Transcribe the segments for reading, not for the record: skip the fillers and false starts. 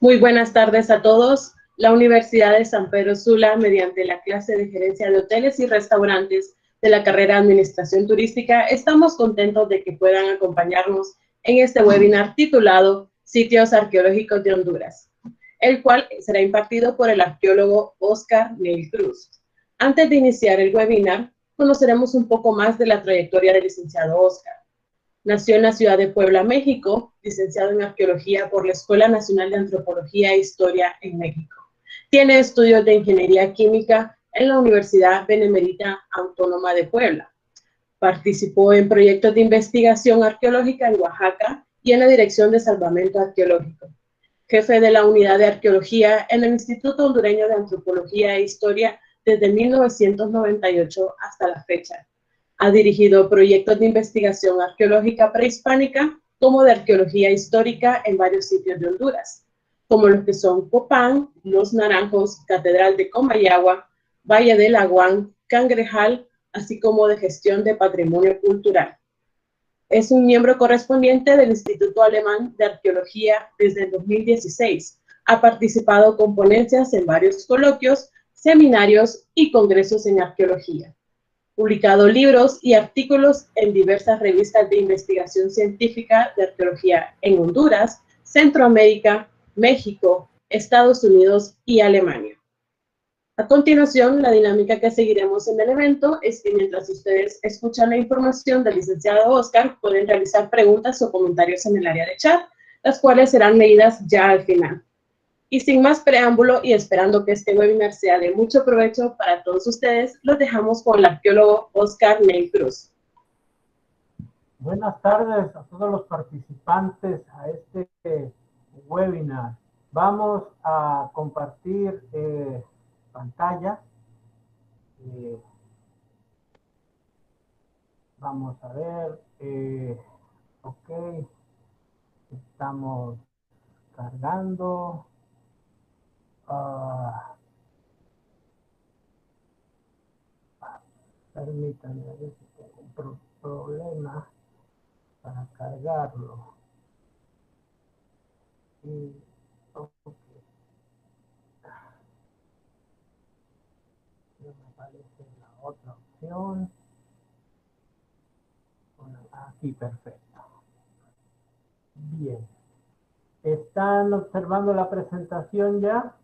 Muy buenas tardes a todos. La Universidad de San Pedro Sula, mediante la clase de Gerencia de Hoteles y Restaurantes de la carrera de Administración Turística, estamos contentos de que puedan acompañarnos en este webinar titulado Sitios Arqueológicos de Honduras, el cual será impartido por el arqueólogo Oscar Neil Cruz. Antes de iniciar el webinar, conoceremos un poco más de la trayectoria del licenciado Oscar. Nació en la ciudad de Puebla, México, licenciado en Arqueología por la Escuela Nacional de Antropología e Historia en México. Tiene estudios de Ingeniería Química en la Universidad Benemérita Autónoma de Puebla. Participó en proyectos de investigación arqueológica en Oaxaca y en la Dirección de Salvamento Arqueológico. Jefe de la Unidad de Arqueología en el Instituto Hondureño de Antropología e Historia desde 1998 hasta la fecha. Ha dirigido proyectos de investigación arqueológica prehispánica como de arqueología histórica en varios sitios de Honduras, como los que son Copán, Los Naranjos, Catedral de Comayagua, Valle del Aguán, Cangrejal, así como de gestión de patrimonio cultural. Es un miembro correspondiente del Instituto Alemán de Arqueología desde el 2016. Ha participado con ponencias en varios coloquios, seminarios y congresos en arqueología. Publicado libros y artículos en diversas revistas de investigación científica de arqueología en Honduras, Centroamérica, México, Estados Unidos y Alemania. A continuación, la dinámica que seguiremos en el evento es que mientras ustedes escuchan la información del licenciado Oscar, pueden realizar preguntas o comentarios en el área de chat, las cuales serán leídas ya al final. Y sin más preámbulo y esperando que este webinar sea de mucho provecho para todos ustedes, los dejamos con el arqueólogo Oscar Neil Cruz. Buenas tardes a todos los participantes a este webinar. Vamos a compartir pantalla. Vamos a ver. Ok. Estamos cargando. Permítanme, a ver si tengo un problema para cargarlo. Y, okay. No me aparece la otra opción. Bueno, aquí, perfecto. Bien. ¿Están observando la presentación ya?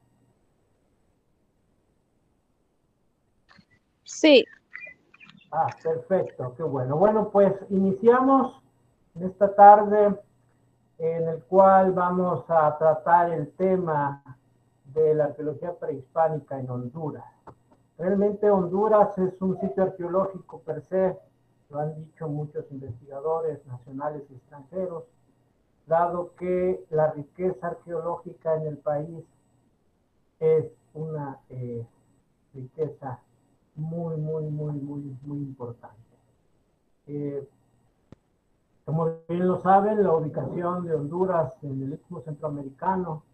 Sí. Ah, perfecto, qué bueno. Bueno, pues iniciamos en esta tarde en el cual vamos a tratar el tema de la arqueología prehispánica en Honduras. Realmente Honduras es un sitio arqueológico per se, lo han dicho muchos investigadores nacionales y extranjeros, dado que la riqueza arqueológica en el país es una riqueza muy importante. Como bien lo saben, la ubicación de Honduras en el Istmo Centroamericano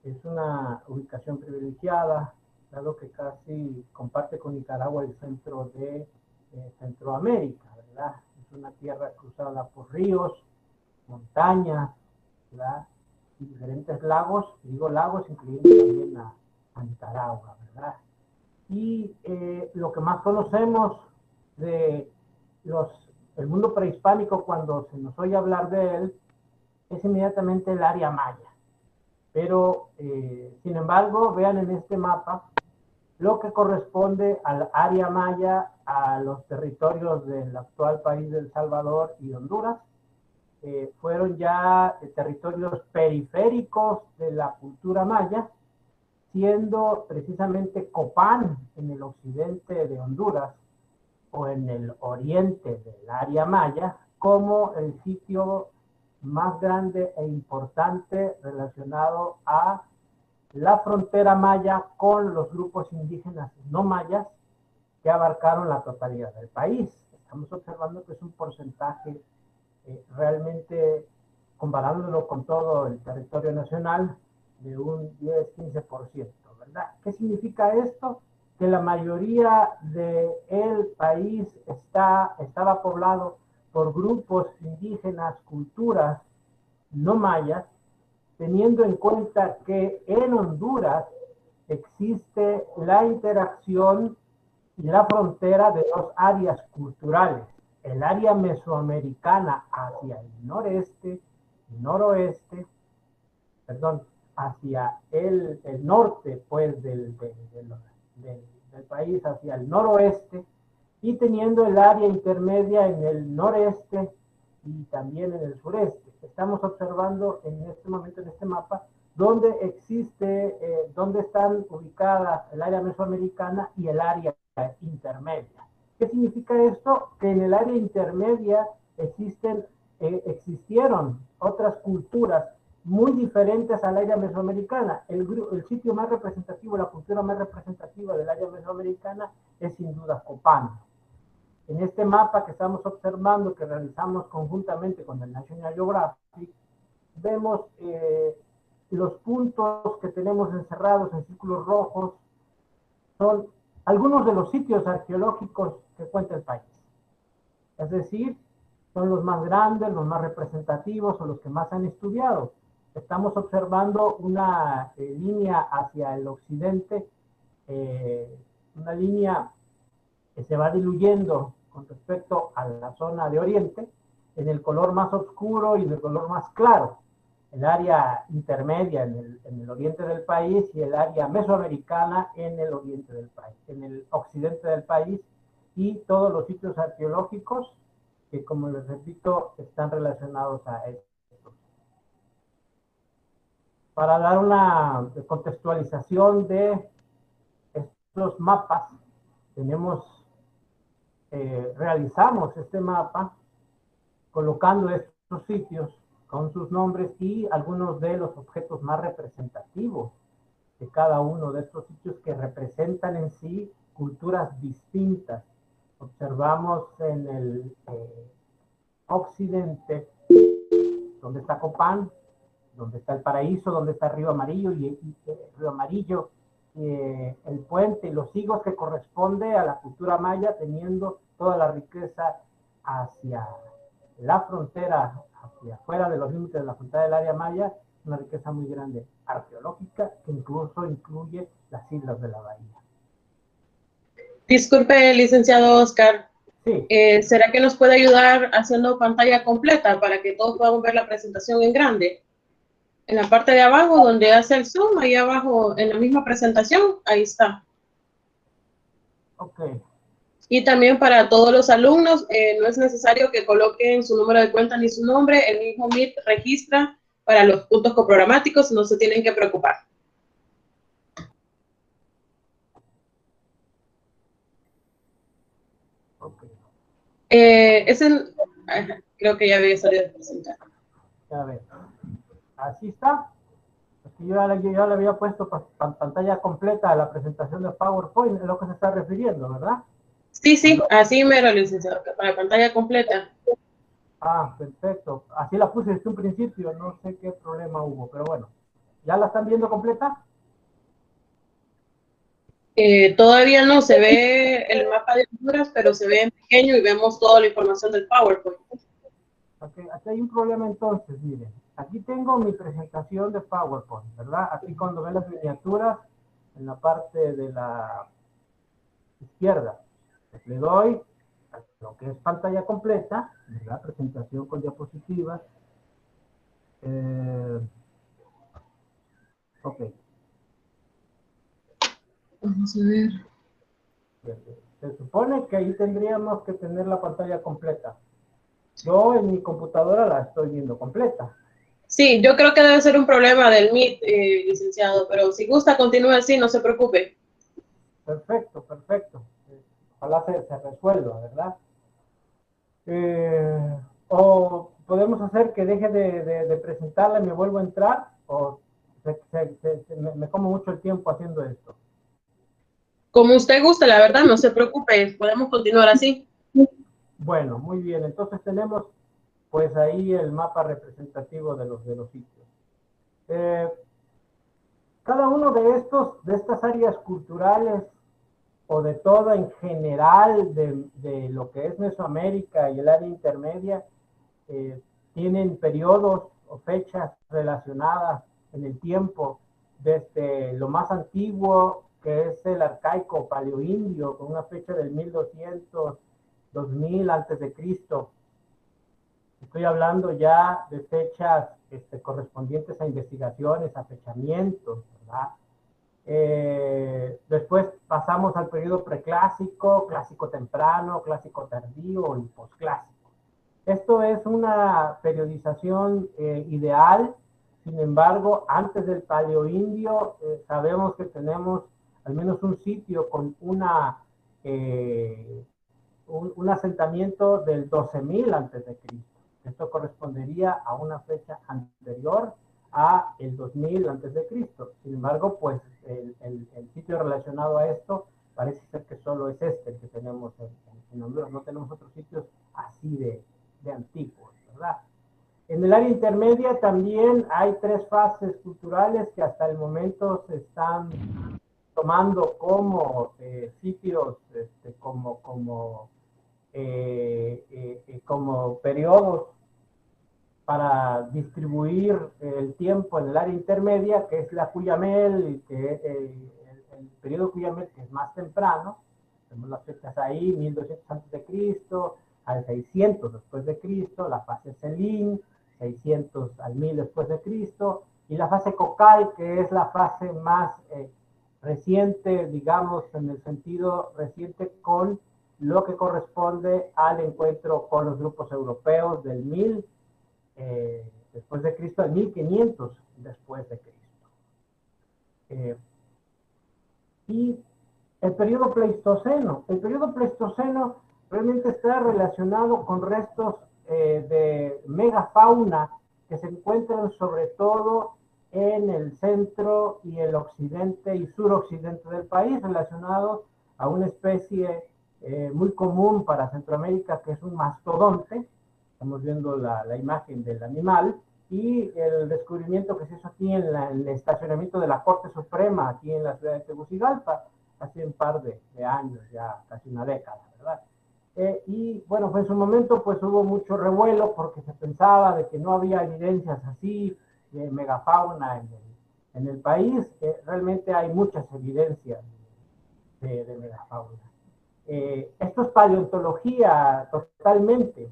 es una ubicación privilegiada, dado que casi comparte con Nicaragua el centro de Centroamérica, ¿verdad? Es una tierra cruzada por ríos, montañas, ¿verdad? Y diferentes lagos, digo lagos, incluyendo también a Nicaragua, ¿verdad? Y lo que más conocemos de el mundo prehispánico cuando se nos oye hablar de él es inmediatamente el área maya. Pero, sin embargo, vean en este mapa lo que corresponde al área maya a los territorios del actual país de El Salvador y Honduras. Fueron ya territorios periféricos de la cultura maya, siendo precisamente Copán en el occidente de Honduras o en el oriente del área maya como el sitio más grande e importante relacionado a la frontera maya con los grupos indígenas no mayas que abarcaron la totalidad del país. Estamos observando que es un porcentaje realmente, comparándolo con todo el territorio nacional, de un 10-15%, ¿verdad? ¿Qué significa esto? Que la mayoría del país estaba poblado por grupos indígenas, culturas no mayas, teniendo en cuenta que en Honduras existe la interacción y la frontera de dos áreas culturales, el área mesoamericana hacia el noreste y noroeste, perdón, hacia el norte pues del país, hacia el noroeste, y teniendo el área intermedia en el noreste y también en el sureste. Estamos observando en este momento en este mapa donde existe, donde están ubicadas el área mesoamericana y el área intermedia. ¿Qué significa esto? Que en el área intermedia existieron otras culturas muy diferentes al área mesoamericana. El sitio más representativo, la cultura más representativa del área mesoamericana es sin duda Copán. En este mapa que estamos observando, que realizamos conjuntamente con el National Geographic, vemos los puntos que tenemos encerrados en círculos rojos, son algunos de los sitios arqueológicos que cuenta el país. Es decir, son los más grandes, los más representativos o los que más han estudiado. Estamos observando una línea hacia el occidente, una línea que se va diluyendo con respecto a la zona de oriente, en el color más oscuro y en el color más claro. El área intermedia en el oriente del país y el área mesoamericana en el oriente del país, en el occidente del país, y todos los sitios arqueológicos que, como les repito, están relacionados a esto. Para dar una contextualización de estos mapas, realizamos este mapa colocando estos sitios con sus nombres y algunos de los objetos más representativos de cada uno de estos sitios que representan en sí culturas distintas. Observamos en el occidente, donde está Copán, donde está el Paraíso, donde está Río Amarillo el puente y los higos, que corresponde a la cultura maya, teniendo toda la riqueza hacia la frontera, hacia afuera de los límites de la frontera del área maya, una riqueza muy grande arqueológica que incluso incluye las islas de la bahía. Disculpe, licenciado Oscar. Sí. ¿Será que nos puede ayudar haciendo pantalla completa para que todos podamos ver la presentación en grande? En la parte de abajo, donde hace el zoom, ahí abajo, en la misma presentación, ahí está. Ok. Y también para todos los alumnos, no es necesario que coloquen su número de cuenta ni su nombre, el mismo Meet registra para los puntos coprogramáticos, no se tienen que preocupar. Okay. Creo que ya había salido de presentar. A ver, así está. Porque yo ya le había puesto pantalla completa a la presentación de PowerPoint, es lo que se está refiriendo, ¿verdad? Sí, sí, así mero, licenciado, para pantalla completa. Ah, perfecto. Así la puse desde un principio, no sé qué problema hubo, pero bueno. ¿Ya la están viendo completa? Todavía no se ve el mapa de Honduras, pero se ve en pequeño y vemos toda la información del PowerPoint. Okay, aquí hay un problema entonces, miren. Aquí tengo mi presentación de PowerPoint, ¿verdad? Aquí cuando ven las miniaturas, en la parte de la izquierda, le doy a lo que es pantalla completa, ¿verdad? Presentación con diapositivas. Ok. Vamos a ver. Se supone que ahí tendríamos que tener la pantalla completa. Yo en mi computadora la estoy viendo completa. Sí, yo creo que debe ser un problema del Meet, licenciado, pero si gusta, continúe así, no se preocupe. Perfecto, perfecto. Ojalá se resuelva, ¿verdad? O podemos hacer que deje de presentarla y me vuelvo a entrar, o me como mucho el tiempo haciendo esto. Como usted guste, la verdad, no se preocupe, podemos continuar así. Bueno, muy bien. Entonces tenemos pues ahí el mapa representativo de los sitios. Cada uno de estas áreas culturales, o de toda en general de lo que es Mesoamérica y el área intermedia, tienen periodos o fechas relacionadas en el tiempo, desde lo más antiguo, que es el arcaico paleoindio, con una fecha del 1200, 2000 antes de Cristo. Estoy hablando ya de fechas correspondientes a investigaciones, a fechamientos, ¿verdad? Después pasamos al periodo preclásico, clásico temprano, clásico tardío y posclásico. Esto es una periodización ideal. Sin embargo, antes del paleoindio sabemos que tenemos al menos un sitio con un asentamiento del 12.000 antes de Cristo. Esto correspondería a una fecha anterior a el 2000 antes de Cristo. Sin embargo, pues el sitio relacionado a esto parece ser que solo es el que tenemos en Honduras. No tenemos otros sitios así de antiguos, ¿verdad? En el área intermedia también hay 3 fases culturales que hasta el momento se están tomando como sitios, como periodos para distribuir el tiempo en el área intermedia, que es la Cuyamel, el periodo Cuyamel, que es más temprano. Tenemos las fechas ahí, 1200 antes de Cristo, al 600 después de Cristo, la fase Selín, 600 al 1000 después de Cristo, y la fase Cocal, que es la fase más reciente, digamos, en el sentido reciente con lo que corresponde al encuentro con los grupos europeos del 1000 después de Cristo al 1500 después de Cristo. Y el periodo Pleistoceno. El periodo Pleistoceno realmente está relacionado con restos de megafauna que se encuentran sobre todo en el centro y el occidente y suroccidente del país, relacionados a una especie muy común para Centroamérica, que es un mastodonte. Estamos viendo la imagen del animal, y el descubrimiento que se hizo aquí en el estacionamiento de la Corte Suprema, aquí en la ciudad de Tegucigalpa, hace un par de años, ya casi una década, ¿verdad? Y bueno, pues en su momento pues hubo mucho revuelo porque se pensaba de que no había evidencias así de megafauna en el país. Realmente hay muchas evidencias de megafauna. Esto es paleontología totalmente.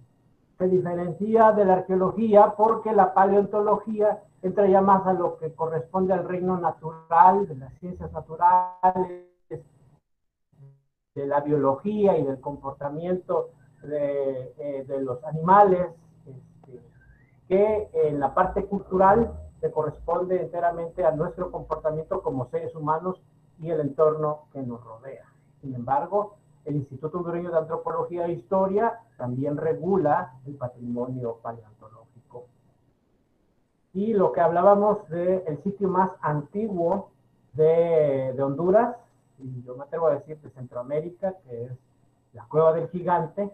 Se diferencia de la arqueología porque la paleontología entra ya más a lo que corresponde al reino natural, de las ciencias naturales, de la biología y del comportamiento de los animales, que en la parte cultural se corresponde enteramente a nuestro comportamiento como seres humanos y el entorno que nos rodea. Sin embargo, el Instituto Hondureño de Antropología e Historia también regula el patrimonio paleontológico. Y lo que hablábamos del sitio más antiguo de Honduras, y yo me atrevo a decir de Centroamérica, que es la Cueva del Gigante,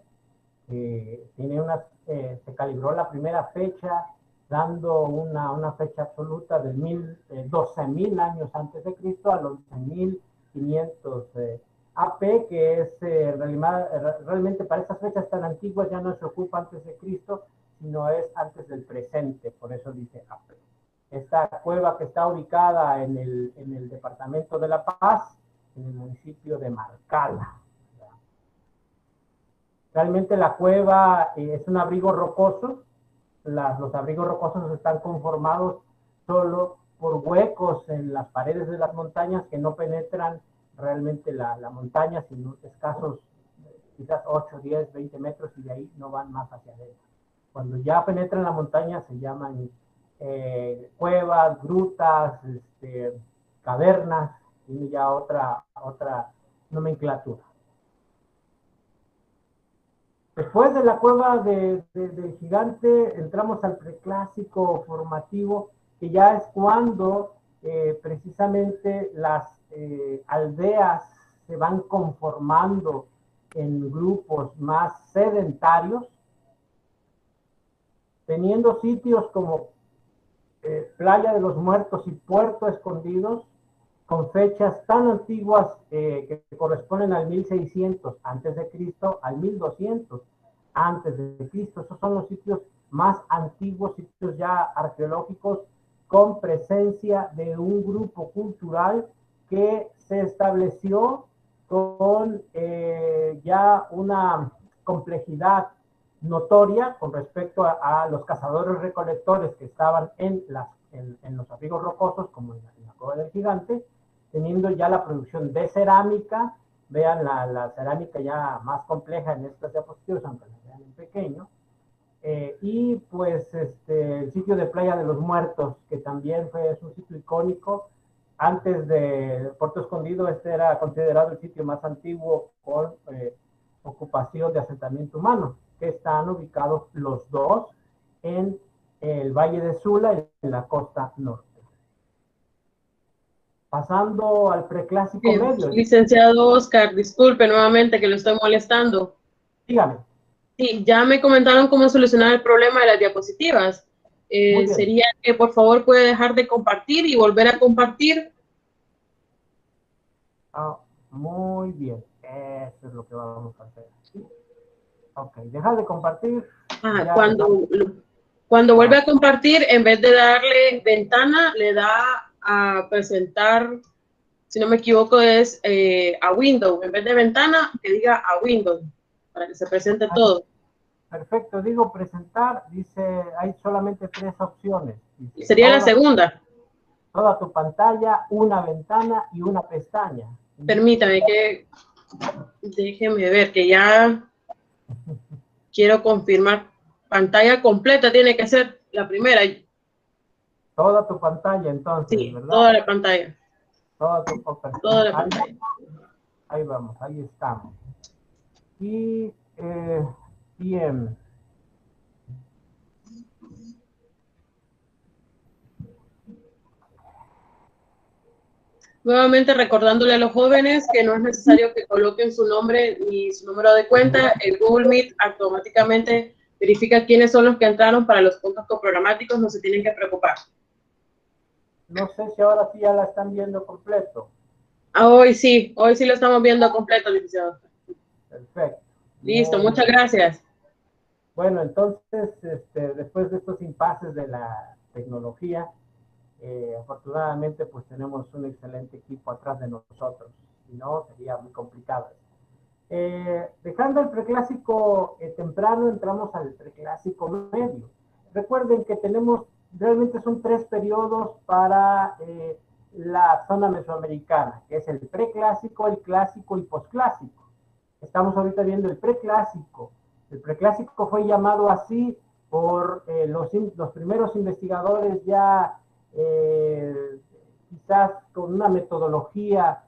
se calibró la primera fecha, dando una fecha absoluta del 12.000 años antes de Cristo a los 11.500 AP, que es realmente para estas fechas tan antiguas ya no se ocupa antes de Cristo, sino es antes del presente, por eso dice AP. Esta cueva que está ubicada en el departamento de La Paz, en el municipio de Marcala. Realmente la cueva es un abrigo rocoso. Los abrigos rocosos están conformados solo por huecos en las paredes de las montañas que no penetran realmente la montaña, sino escasos, quizás 8, 10, 20 metros, y de ahí no van más hacia adentro. Cuando ya penetran la montaña se llaman cuevas, grutas, cavernas, y ya otra nomenclatura. Después de la cueva del Gigante entramos al preclásico formativo, que ya es cuando precisamente las aldeas se van conformando en grupos más sedentarios, teniendo sitios como Playa de los Muertos y Puerto Escondidos, con fechas tan antiguas que corresponden al 1600 antes de Cristo, al 1200 antes de Cristo. Esos son los sitios más antiguos, sitios ya arqueológicos con presencia de un grupo cultural que se estableció con ya una complejidad notoria con respecto a los cazadores recolectores que estaban en los abrigos rocosos, como en la Cueva del Gigante, teniendo ya la producción de cerámica. Vean la cerámica ya más compleja en estas diapositivas, aunque la vean en pequeño. Y pues el sitio de Playa de los Muertos, que también es un sitio icónico. Antes de Puerto Escondido, este era considerado el sitio más antiguo con ocupación de asentamiento humano, que están ubicados los dos en el Valle de Sula, en la costa norte. Pasando al preclásico medio. Licenciado Oscar, disculpe nuevamente que lo estoy molestando. Dígame. Sí, ya me comentaron cómo solucionar el problema de las diapositivas. Sería que por favor puede dejar de compartir y volver a compartir. Muy bien, eso es lo que vamos a hacer. Ok, deja de compartir. Cuando vuelve a compartir, en vez de darle ventana, le da a presentar, si no me equivoco, es a window. En vez de ventana, que diga a window, para que se presente todo. Perfecto, digo presentar, dice, hay solamente 3 opciones. Dice, sería la segunda. Toda tu pantalla, una ventana y una pestaña. Permítame que, déjeme ver, que ya quiero confirmar. Pantalla completa tiene que ser la primera. Toda tu pantalla, entonces, sí, ¿verdad? Toda la pantalla. Toda la pantalla. Ahí vamos, ahí estamos. Y bien. Nuevamente recordándole a los jóvenes que no es necesario que coloquen su nombre ni su número de cuenta. El Google Meet automáticamente verifica quiénes son los que entraron para los puntos coprogramáticos, no se tienen que preocupar. No sé si ahora sí ya la están viendo completo. Hoy sí lo estamos viendo completo, licenciado. Perfecto. Listo, muchas gracias. Bueno, entonces, después de estos impases de la tecnología, afortunadamente pues tenemos un excelente equipo atrás de nosotros, si no sería muy complicado. Dejando el preclásico temprano, entramos al preclásico medio. Recuerden que realmente son 3 periodos para la zona mesoamericana, que es el preclásico, el clásico y posclásico. Estamos ahorita viendo el preclásico. El preclásico fue llamado así por los primeros investigadores ya quizás con una metodología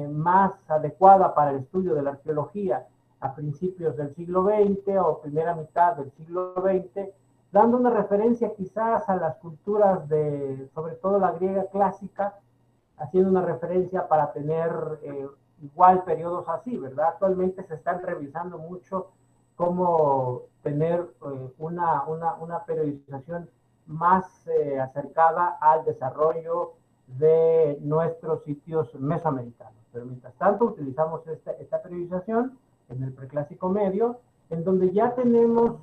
más adecuada para el estudio de la arqueología a principios del siglo XX o primera mitad del siglo XX, dando una referencia quizás a las culturas sobre todo la griega clásica, haciendo una referencia para tener igual periodos así, ¿verdad? Actualmente se están revisando mucho cómo tener una periodización más acercada al desarrollo de nuestros sitios mesoamericanos. Pero mientras tanto utilizamos esta periodización en el preclásico medio, en donde ya tenemos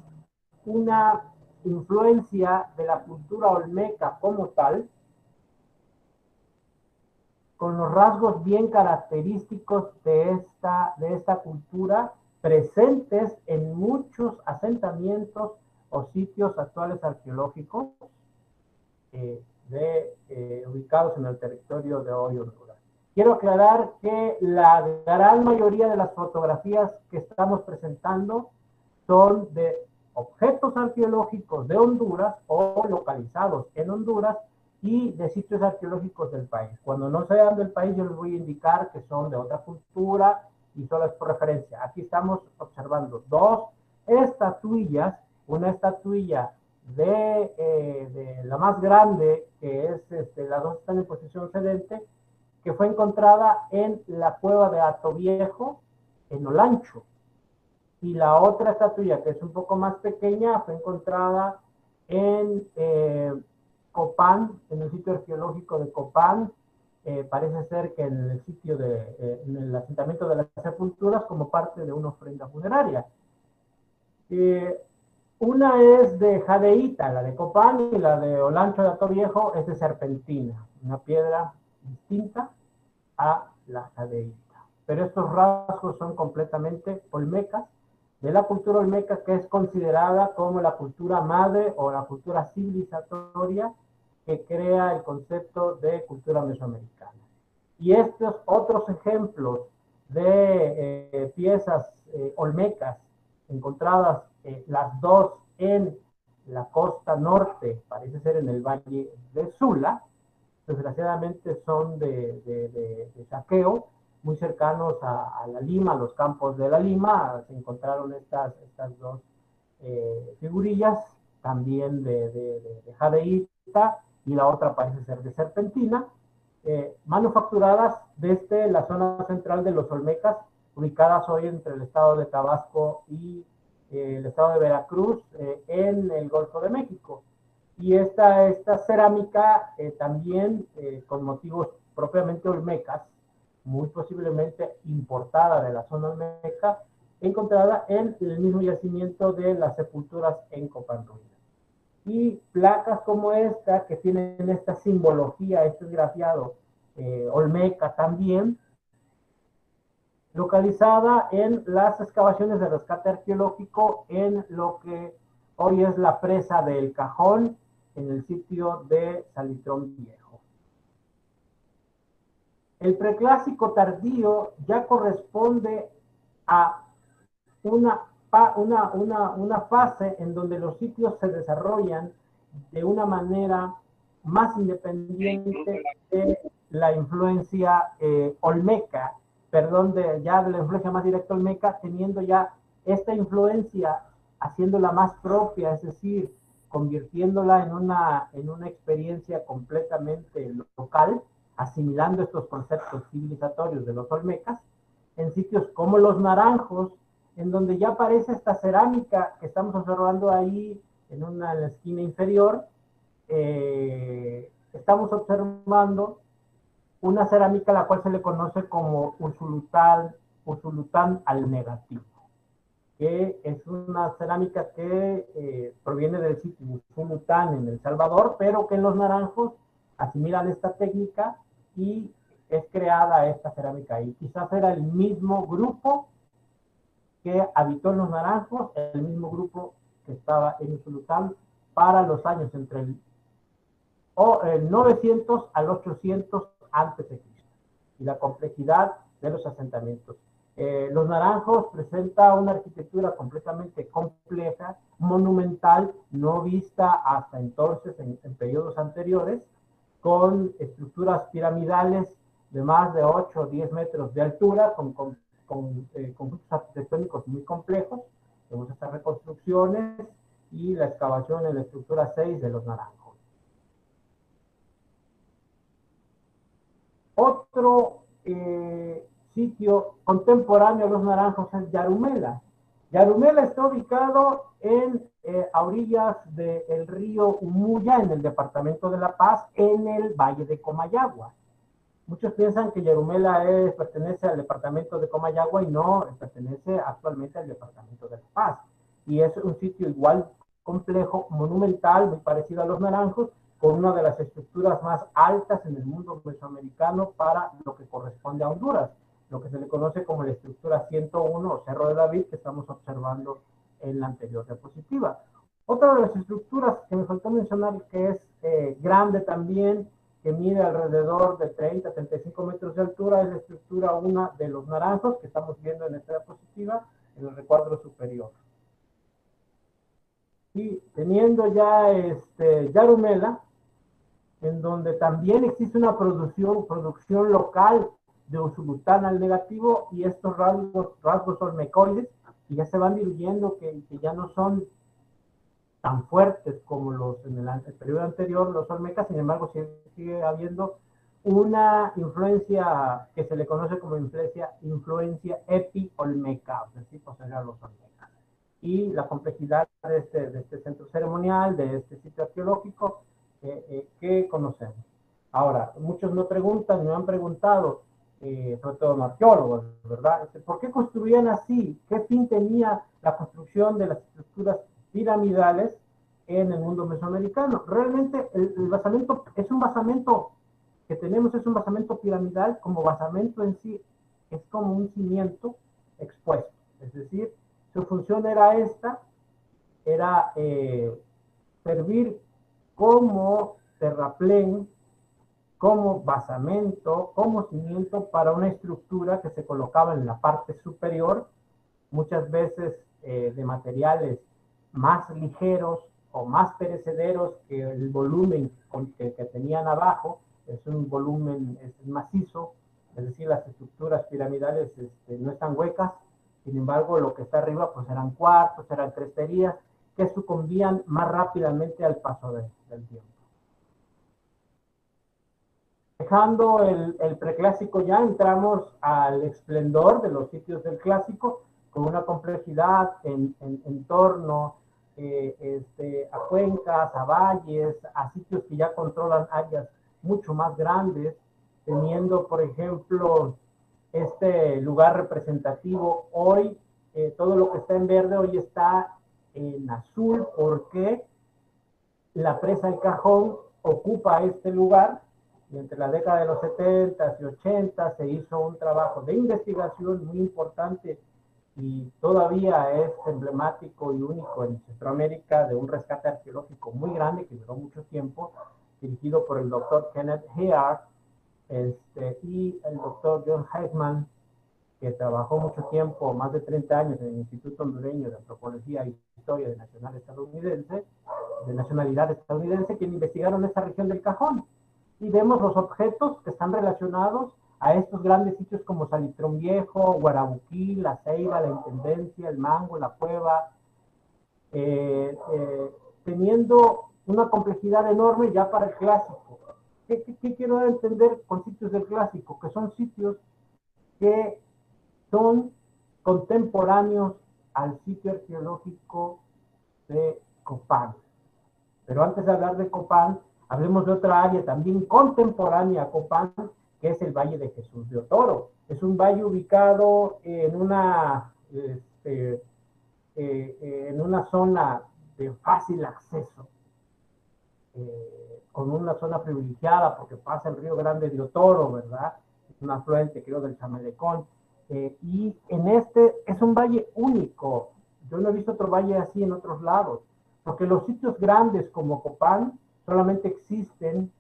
una influencia de la cultura olmeca como tal, con los rasgos bien característicos de esta cultura presentes en muchos asentamientos o sitios actuales arqueológicos ubicados en el territorio de hoy Honduras. Quiero aclarar que la gran mayoría de las fotografías que estamos presentando son de objetos arqueológicos de Honduras o localizados en Honduras y de sitios arqueológicos del país. Cuando no sean del país, yo les voy a indicar que son de otra cultura y solo es por referencia. Aquí estamos observando 2 estatuillas, una estatuilla de la más grande, que es, las 2 están en posición sedente, que fue encontrada en la cueva de Hato Viejo, en Olancho. Y la otra estatuilla, que es un poco más pequeña, fue encontrada en Copán, en el sitio arqueológico de Copán. Parece ser que en el sitio en el asentamiento de las sepulturas, como parte de una ofrenda funeraria. Una es de jadeíta, la de Copán, y la de Olancho de Atoviejo es de serpentina, una piedra distinta a la jadeíta. Pero estos rasgos son completamente olmecas, de la cultura olmeca, que es considerada como la cultura madre o la cultura civilizatoria que crea el concepto de cultura mesoamericana. Y estos otros ejemplos de piezas olmecas encontradas, las dos en la costa norte, parece ser en el valle de Sula, desgraciadamente son de saqueo, muy cercanos a la Lima, a los campos de la Lima. Se encontraron estas dos figurillas, también de jadeíta, y la otra parece ser de serpentina, manufacturadas desde la zona central de los Olmecas, ubicadas hoy entre el estado de Tabasco y el estado de Veracruz, en el Golfo de México. Y esta cerámica también con motivos propiamente olmecas, muy posiblemente importada de la zona olmeca, encontrada en el mismo yacimiento de las sepulturas en Copán-Ruina. Y placas como esta, que tienen esta simbología, este esgrafiado olmeca también, localizada en las excavaciones de rescate arqueológico en lo que hoy es la presa del Cajón, en el sitio de Salitrón Viejo. El preclásico tardío ya corresponde a una fase en donde los sitios se desarrollan de una manera más independiente de la influencia olmeca, perdón, ya de la influencia más directa olmeca, teniendo ya esta influencia, haciéndola más propia, es decir, convirtiéndola en una experiencia completamente local, asimilando estos conceptos civilizatorios de los olmecas, en sitios como Los Naranjos, en donde ya aparece esta cerámica que estamos observando ahí en la esquina inferior. Estamos observando una cerámica a la cual se le conoce como Usulután al negativo, que es una cerámica que proviene del sitio Usulután en El Salvador, pero que en Los Naranjos asimilan esta técnica y es creada esta cerámica ahí. Quizás era el mismo grupo que habitó en Los Naranjos, el mismo grupo que estaba en Usulután para los años entre el 900 al 800 antes de Cristo, y la complejidad de los asentamientos. Los Naranjos presenta una arquitectura completamente compleja, monumental, no vista hasta entonces en periodos anteriores, con estructuras piramidales de más de 8 o 10 metros de altura, con conjuntos arquitectónicos muy complejos. Tenemos estas reconstrucciones y la excavación en la estructura 6 de Los Naranjos. Otro sitio contemporáneo a Los Naranjos es Yarumela. Yarumela está ubicado a orillas del río Umuya, en el departamento de La Paz, en el valle de Comayagua. Muchos piensan que Yarumela pertenece al departamento de Comayagua y no, pertenece actualmente al departamento de La Paz. Y es un sitio igual complejo, monumental, muy parecido a Los Naranjos, con una de las estructuras más altas en el mundo mesoamericano para lo que corresponde a Honduras, lo que se le conoce como la estructura 101 o Cerro de David, que estamos observando en la anterior diapositiva. Otra de las estructuras que me faltó mencionar, que es grande también, que mide alrededor de 30-35 metros de altura, es la estructura 1 de Los Naranjos, que estamos viendo en esta diapositiva, en el recuadro superior. Y teniendo ya Yarumela, en donde también existe una producción local de Usulután al negativo, y estos rasgos olmecoides, que ya se van diluyendo, que ya no son tan fuertes como los en el periodo anterior, los olmecas. Sin embargo, sigue habiendo una influencia que se le conoce como influencia epi-olmeca, es decir, posterior a los olmecas. Y la complejidad de este centro ceremonial, de este sitio arqueológico, que conocemos. Ahora, muchos me han preguntado, sobre todo los arqueólogos, ¿verdad? ¿Por qué construían así? ¿Qué fin tenía la construcción de las estructuras piramidales en el mundo mesoamericano. Realmente el basamento es un basamento que tenemos, es un basamento piramidal. Como basamento en sí es como un cimiento expuesto, es decir, su función era esta, era servir como terraplén, como basamento, como cimiento para una estructura que se colocaba en la parte superior, muchas veces de materiales más ligeros o más perecederos que el volumen que tenían abajo. Es un volumen macizo, es decir, las estructuras piramidales no están huecas. Sin embargo, lo que está arriba pues eran cuartos, eran cresterías que sucumbían más rápidamente al paso del tiempo. Dejando el preclásico, ya entramos al esplendor de los sitios del clásico, con una complejidad en torno a cuencas, a valles, a sitios que ya controlan áreas mucho más grandes, teniendo, por ejemplo, este lugar representativo. Hoy, todo lo que está en verde hoy está en azul, porque la presa El Cajón ocupa este lugar, y entre la década de los 70 y 80 se hizo un trabajo de investigación muy importante y todavía es emblemático y único en Centroamérica, de un rescate arqueológico muy grande que duró mucho tiempo, dirigido por el doctor Kenneth Heard y el doctor John Heisman, que trabajó mucho tiempo, más de 30 años, en el Instituto Hondureño de Antropología y Historia de Nacionalidad Estadounidense, que investigaron esta región del Cajón. Y vemos los objetos que están relacionados a estos grandes sitios como Salitrón Viejo, Guarabuquí, La Ceiba, La Intendencia, El Mango, La Cueva, teniendo una complejidad enorme ya para el clásico. ¿Qué quiero entender con sitios del clásico? Que son sitios que son contemporáneos al sitio arqueológico de Copán. Pero antes de hablar de Copán, hablemos de otra área también contemporánea a Copán, que es el Valle de Jesús de Otoro. Es un valle ubicado en una zona de fácil acceso, con una zona privilegiada porque pasa el río Grande de Otoro, ¿verdad? Es un afluente, creo, del Chamelecón. Y es un valle único. Yo no he visto otro valle así en otros lados, porque los sitios grandes como Copán solamente existen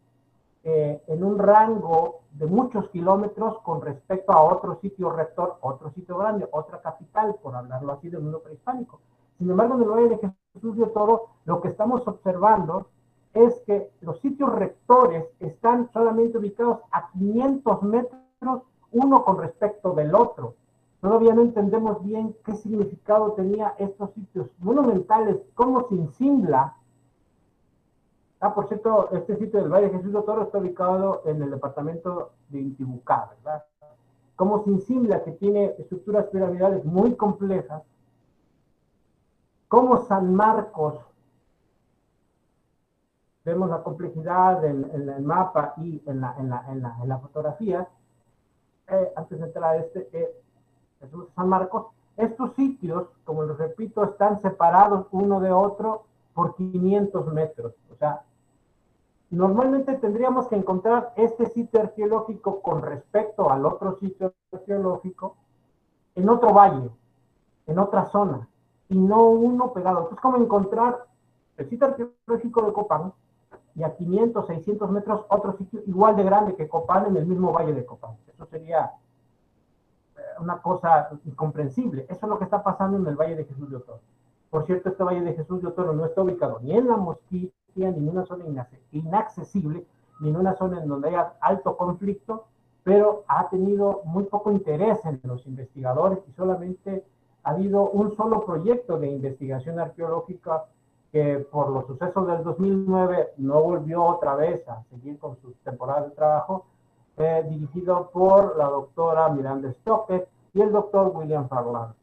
en un rango de muchos kilómetros con respecto a otro sitio rector, otro sitio grande, otra capital, por hablarlo así, del mundo prehispánico. Sin embargo, en el Valle de Jesús de Otoro, lo que estamos observando es que los sitios rectores están solamente ubicados a 500 metros uno con respecto del otro. Todavía no entendemos bien qué significado tenía estos sitios monumentales, como Sinsimbla. Por cierto, este sitio del Valle de Jesús de Otoro está ubicado en el departamento de Intibucá, ¿verdad? Como Sinsimbla, que tiene estructuras piramidales muy complejas, como San Marcos. Vemos la complejidad en el mapa y en la fotografía. Antes de entrar a San Marcos, estos sitios, como les repito, están separados uno de otro por 500 metros. O sea, normalmente tendríamos que encontrar este sitio arqueológico con respecto al otro sitio arqueológico en otro valle, en otra zona, y no uno pegado. Entonces, ¿cómo encontrar el sitio arqueológico de Copán y a 500, 600 metros otro sitio igual de grande que Copán en el mismo valle de Copán? Eso sería una cosa incomprensible. Eso es lo que está pasando en el Valle de Jesús de Otoro. Por cierto, este Valle de Jesús de Otoro no está ubicado ni en la Mosquitia, ni en una zona inaccesible, ni en una zona en donde haya alto conflicto, pero ha tenido muy poco interés en los investigadores y solamente ha habido un solo proyecto de investigación arqueológica que por los sucesos del 2009 no volvió otra vez a seguir con sus temporadas de trabajo, dirigido por la doctora Miranda Stockett y el doctor William Farland,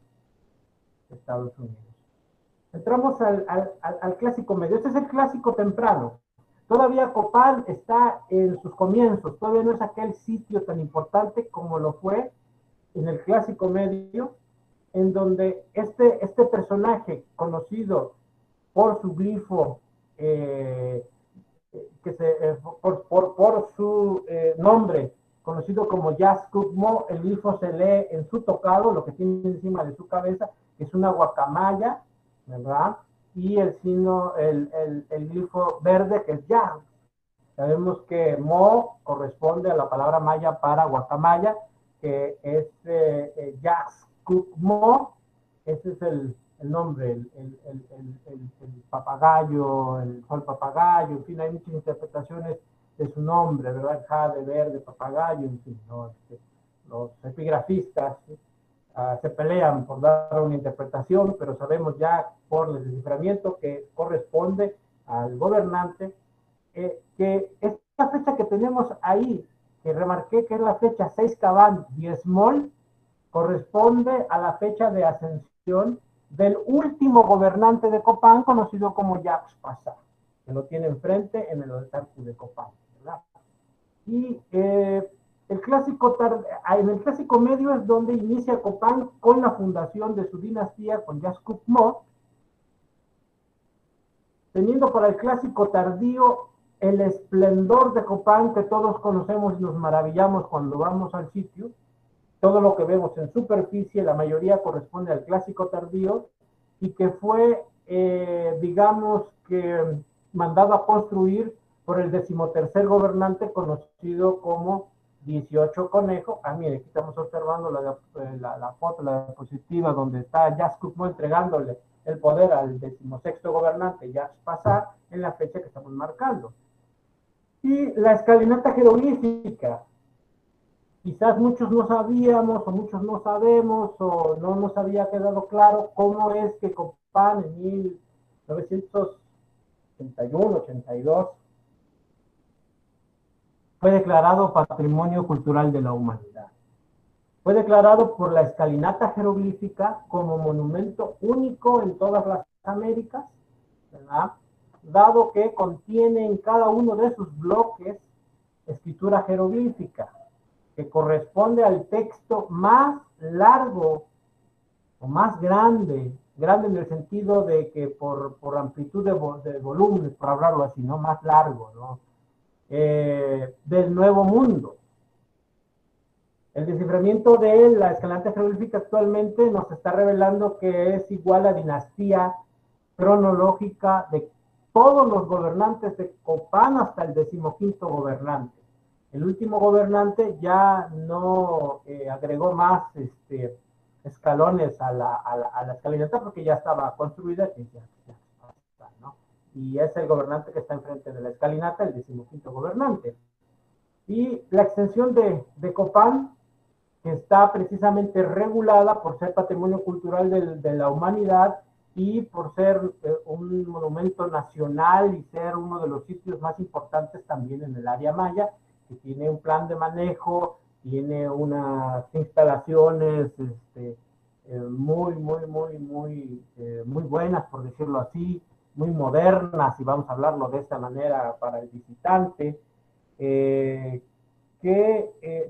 de Estados Unidos. Entramos al clásico medio. Este es el clásico temprano. Todavía Copán está en sus comienzos, todavía no es aquel sitio tan importante como lo fue en el clásico medio, en donde este personaje conocido por su glifo, por su nombre, conocido como Yaxcucmó. El glifo se lee en su tocado, lo que tiene encima de su cabeza, que es una guacamaya, ¿verdad? Y el signo, el glifo verde, que es Yax. Sabemos que Mo corresponde a la palabra maya para guacamaya, que es Yaxcucmó. Ese es el nombre, el papagayo, el sol papagayo, en fin, hay muchas interpretaciones de su nombre, ¿verdad? Jade, verde, papagayo, en fin, ¿no? Los epigrafistas se pelean por dar una interpretación, pero sabemos ya por el desciframiento que corresponde al gobernante, que esta fecha que tenemos ahí, que remarqué que es la fecha 6 Caban 10 Mol, corresponde a la fecha de ascensión del último gobernante de Copán, conocido como Jacques Passat, que lo tiene enfrente en el altar de Copán, ¿verdad? Y en el clásico medio es donde inicia Copán con la fundación de su dinastía con Yaxcucmó, teniendo para el clásico tardío el esplendor de Copán que todos conocemos y nos maravillamos cuando vamos al sitio. Todo lo que vemos en superficie, la mayoría corresponde al clásico tardío, y que fue, digamos que, mandado a construir por el 13º gobernante, conocido como 18 Conejo. Mire, aquí estamos observando la foto, la diapositiva, donde está Yaxcucmó entregándole el poder al 16º gobernante, Jacques Passat, en la fecha que estamos marcando. Y la escalinata jeroglífica. Quizás muchos no sabíamos, o muchos no sabemos, o no nos había quedado claro cómo es que Copán en 1981-82 fue declarado Patrimonio Cultural de la Humanidad. Fue declarado por la escalinata jeroglífica como monumento único en todas las Américas, ¿verdad? Dado que contiene en cada uno de sus bloques escritura jeroglífica, que corresponde al texto más largo o más grande en el sentido de que por amplitud de volumen, por hablarlo así, ¿no? Más largo, ¿no? Del Nuevo Mundo. El desciframiento de la escalinata jeroglífica actualmente nos está revelando que es igual a dinastía cronológica de todos los gobernantes de Copán hasta el 15º gobernante. El último gobernante ya no agregó más escalones a la escalinata porque ya estaba construida, ¿no? Y es el gobernante que está enfrente de la escalinata, el 15º gobernante. Y la extensión de Copán, que está precisamente regulada por ser patrimonio cultural de la humanidad y por ser un monumento nacional y ser uno de los sitios más importantes también en el área maya, que tiene un plan de manejo, tiene unas instalaciones muy buenas, por decirlo así, muy modernas, y vamos a hablarlo de esta manera para el visitante, que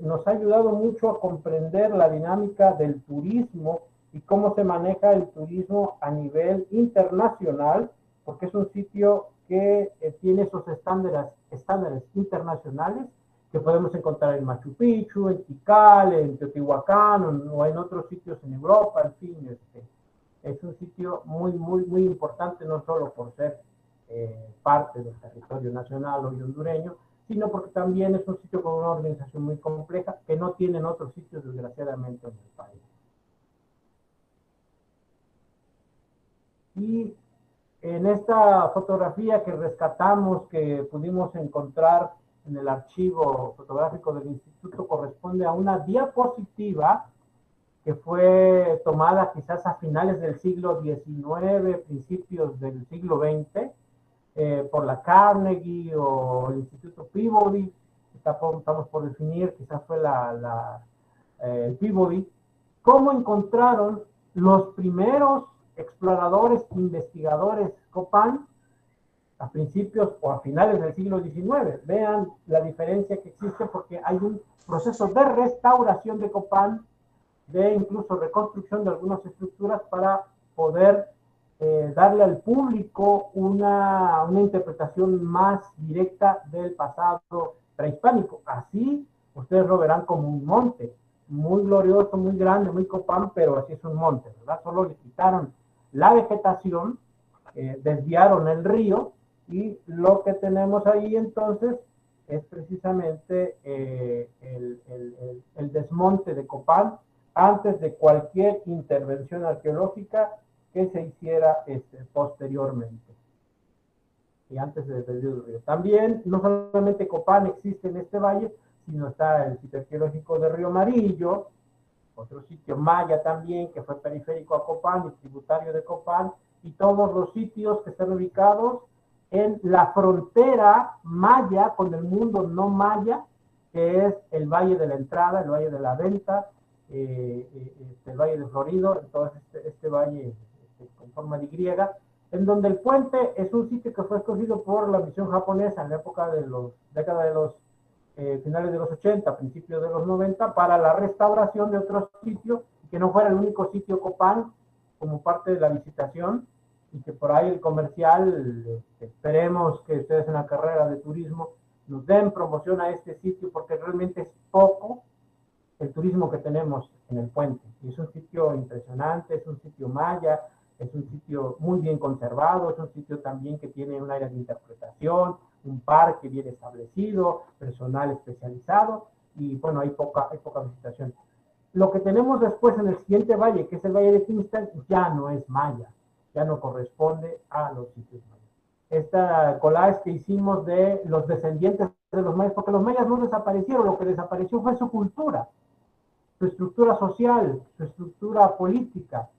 nos ha ayudado mucho a comprender la dinámica del turismo y cómo se maneja el turismo a nivel internacional, porque es un sitio que tiene esos estándares internacionales que podemos encontrar en Machu Picchu, en Tikal, en Teotihuacán o en otros sitios en Europa. En fin, es un sitio muy importante, no solo por ser parte del territorio nacional o hondureño, sino porque también es un sitio con una organización muy compleja que no tienen otros sitios, desgraciadamente, en el país. Y en esta fotografía que rescatamos, que pudimos encontrar en el archivo fotográfico del instituto, corresponde a una diapositiva que fue tomada quizás a finales del siglo XIX, principios del siglo XX, por la Carnegie o el Instituto Peabody. Estamos por definir, quizás fue el Peabody. ¿Cómo encontraron los primeros exploradores, investigadores Copán a principios o a finales del siglo XIX? Vean la diferencia que existe, porque hay un proceso de restauración de Copán, de incluso reconstrucción de algunas estructuras para poder darle al público una interpretación más directa del pasado prehispánico. Así ustedes lo verán como un monte, muy glorioso, muy grande, muy Copán, pero así es un monte, ¿verdad? Solo le quitaron la vegetación, desviaron el río, y lo que tenemos ahí entonces es precisamente el desmonte de Copán antes de cualquier intervención arqueológica que se hiciera posteriormente y antes del desvío del río. También, no solamente Copán existe en este valle, sino está el sitio arqueológico de Río Amarillo, otro sitio maya también, que fue periférico a Copán y tributario de Copán, y todos los sitios que están ubicados en la frontera maya con el mundo no maya, que es el Valle de la Entrada, el Valle de la Venta, el Valle de Florido, entonces este valle con forma de Y, en donde el puente es un sitio que fue escogido por la misión japonesa en la época de década de los finales de los 80, principios de los 90, para la restauración de otro sitio, que no fuera el único sitio Copán como parte de la visitación, y que por ahí el comercial, esperemos que ustedes en la carrera de turismo nos den promoción a este sitio, porque realmente es poco el turismo que tenemos en el puente. Y es un sitio impresionante, es un sitio maya, es un sitio muy bien conservado, es un sitio también que tiene un área de interpretación, un parque bien establecido, personal especializado, y bueno, hay poca visitación. Lo que tenemos después en el siguiente valle, que es el Valle de Quimistán, ya no es maya, ya no corresponde a los sitios mayas. Esta collage que hicimos de los descendientes de los mayas, porque los mayas no desaparecieron, lo que desapareció fue su cultura, su estructura social, su estructura política,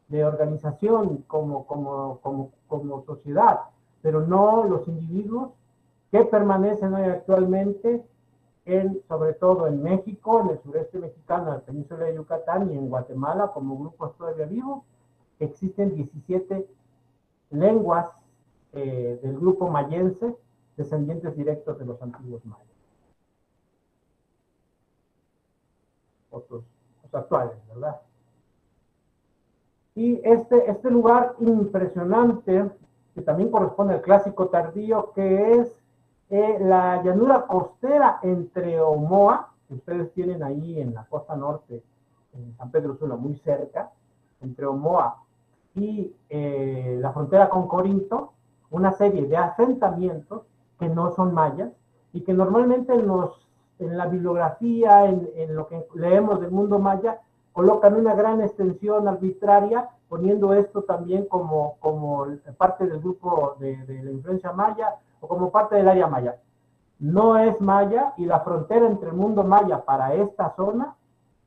de organización como sociedad, pero no los individuos que permanecen hoy actualmente, sobre todo en México, en el sureste mexicano, en la península de Yucatán y en Guatemala como grupos todavía vivos. Existen 17 lenguas del grupo mayense, descendientes directos de los antiguos mayas. Otros, los actuales, ¿verdad? Y este lugar impresionante, que también corresponde al clásico tardío, que es la llanura costera entre Omoa, que ustedes tienen ahí en la costa norte, en San Pedro Sula, muy cerca, entre Omoa y la frontera con Corinto, una serie de asentamientos que no son mayas y que normalmente en la bibliografía, en lo que leemos del mundo maya, colocan una gran extensión arbitraria, poniendo esto también como parte del grupo de la influencia maya o como parte del área maya. No es maya, y la frontera entre el mundo maya para esta zona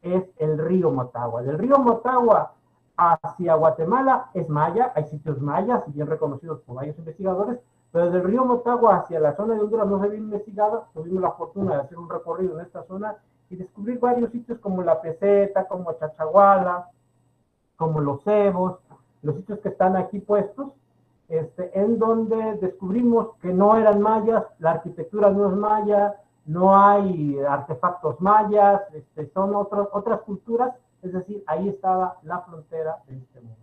es el río Motagua. Del río Motagua hacia Guatemala es maya, hay sitios mayas bien reconocidos por varios investigadores, pero del río Motagua hacia la zona de Honduras no se había investigado. Tuvimos la fortuna de hacer un recorrido en esta zona y descubrir varios sitios como La Peseta, como Chachahuala, como Los Cebos, los sitios que están aquí puestos, en donde descubrimos que no eran mayas, la arquitectura no es maya, no hay artefactos mayas, son otras culturas, es decir, ahí estaba la frontera de este mundo.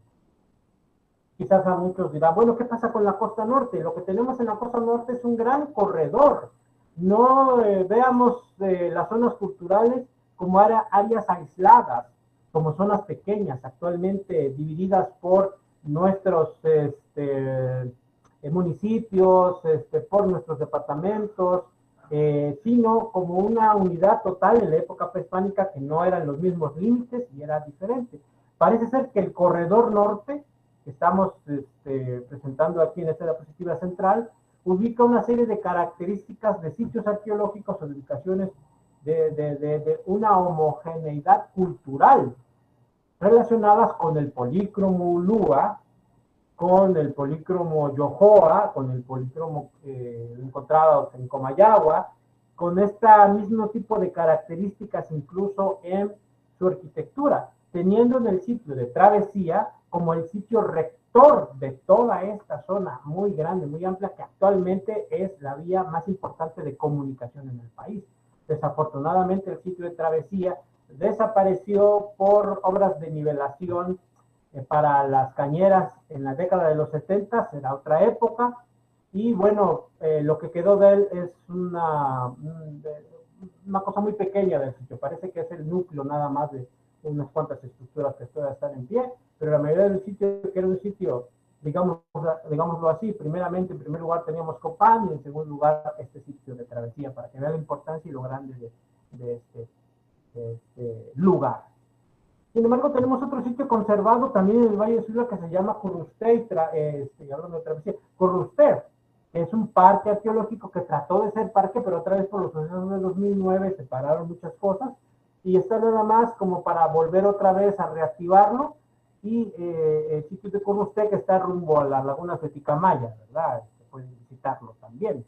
Quizás a muchos dirán, bueno, ¿qué pasa con la costa norte? Lo que tenemos en la costa norte es un gran corredor. No veamos las zonas culturales como áreas aisladas, como zonas pequeñas, actualmente divididas por nuestros municipios, por nuestros departamentos, sino como una unidad total en la época prehispánica, que no eran los mismos límites y era diferente. Parece ser que el corredor norte, que estamos presentando aquí en esta diapositiva central, ubica una serie de características de sitios arqueológicos o de ubicaciones de una homogeneidad cultural relacionadas con el polícromo Ulúa, con el polícromo Yohoa, con el polícromo encontrado en Comayagua, con este mismo tipo de características incluso en su arquitectura, teniendo en el sitio de Travesía como el sitio rector de toda esta zona muy grande, muy amplia, que actualmente es la vía más importante de comunicación en el país. Desafortunadamente el sitio de Travesía desapareció por obras de nivelación para las cañeras en la década de los 70, era otra época, y bueno, lo que quedó de él es una cosa muy pequeña del sitio, parece que es el núcleo nada más de unas cuantas estructuras que todavía están en pie, pero la mayoría del sitio, que era un sitio, digámoslo así, primeramente, en primer lugar teníamos Copán, y en segundo lugar este sitio de travesía, para que vean la importancia y lo grande de este lugar. Sin embargo, tenemos otro sitio conservado también en el Valle de Sula que se llama Corusté, hablando de travesía, Corusté, que es un parque arqueológico que trató de ser parque, pero otra vez por los años de 2009 se pararon muchas cosas, y está nada más como para volver otra vez a reactivarlo, y el sitio de Corusté que está rumbo a las lagunas de Ticamaya, ¿verdad? Se pueden visitarlo también.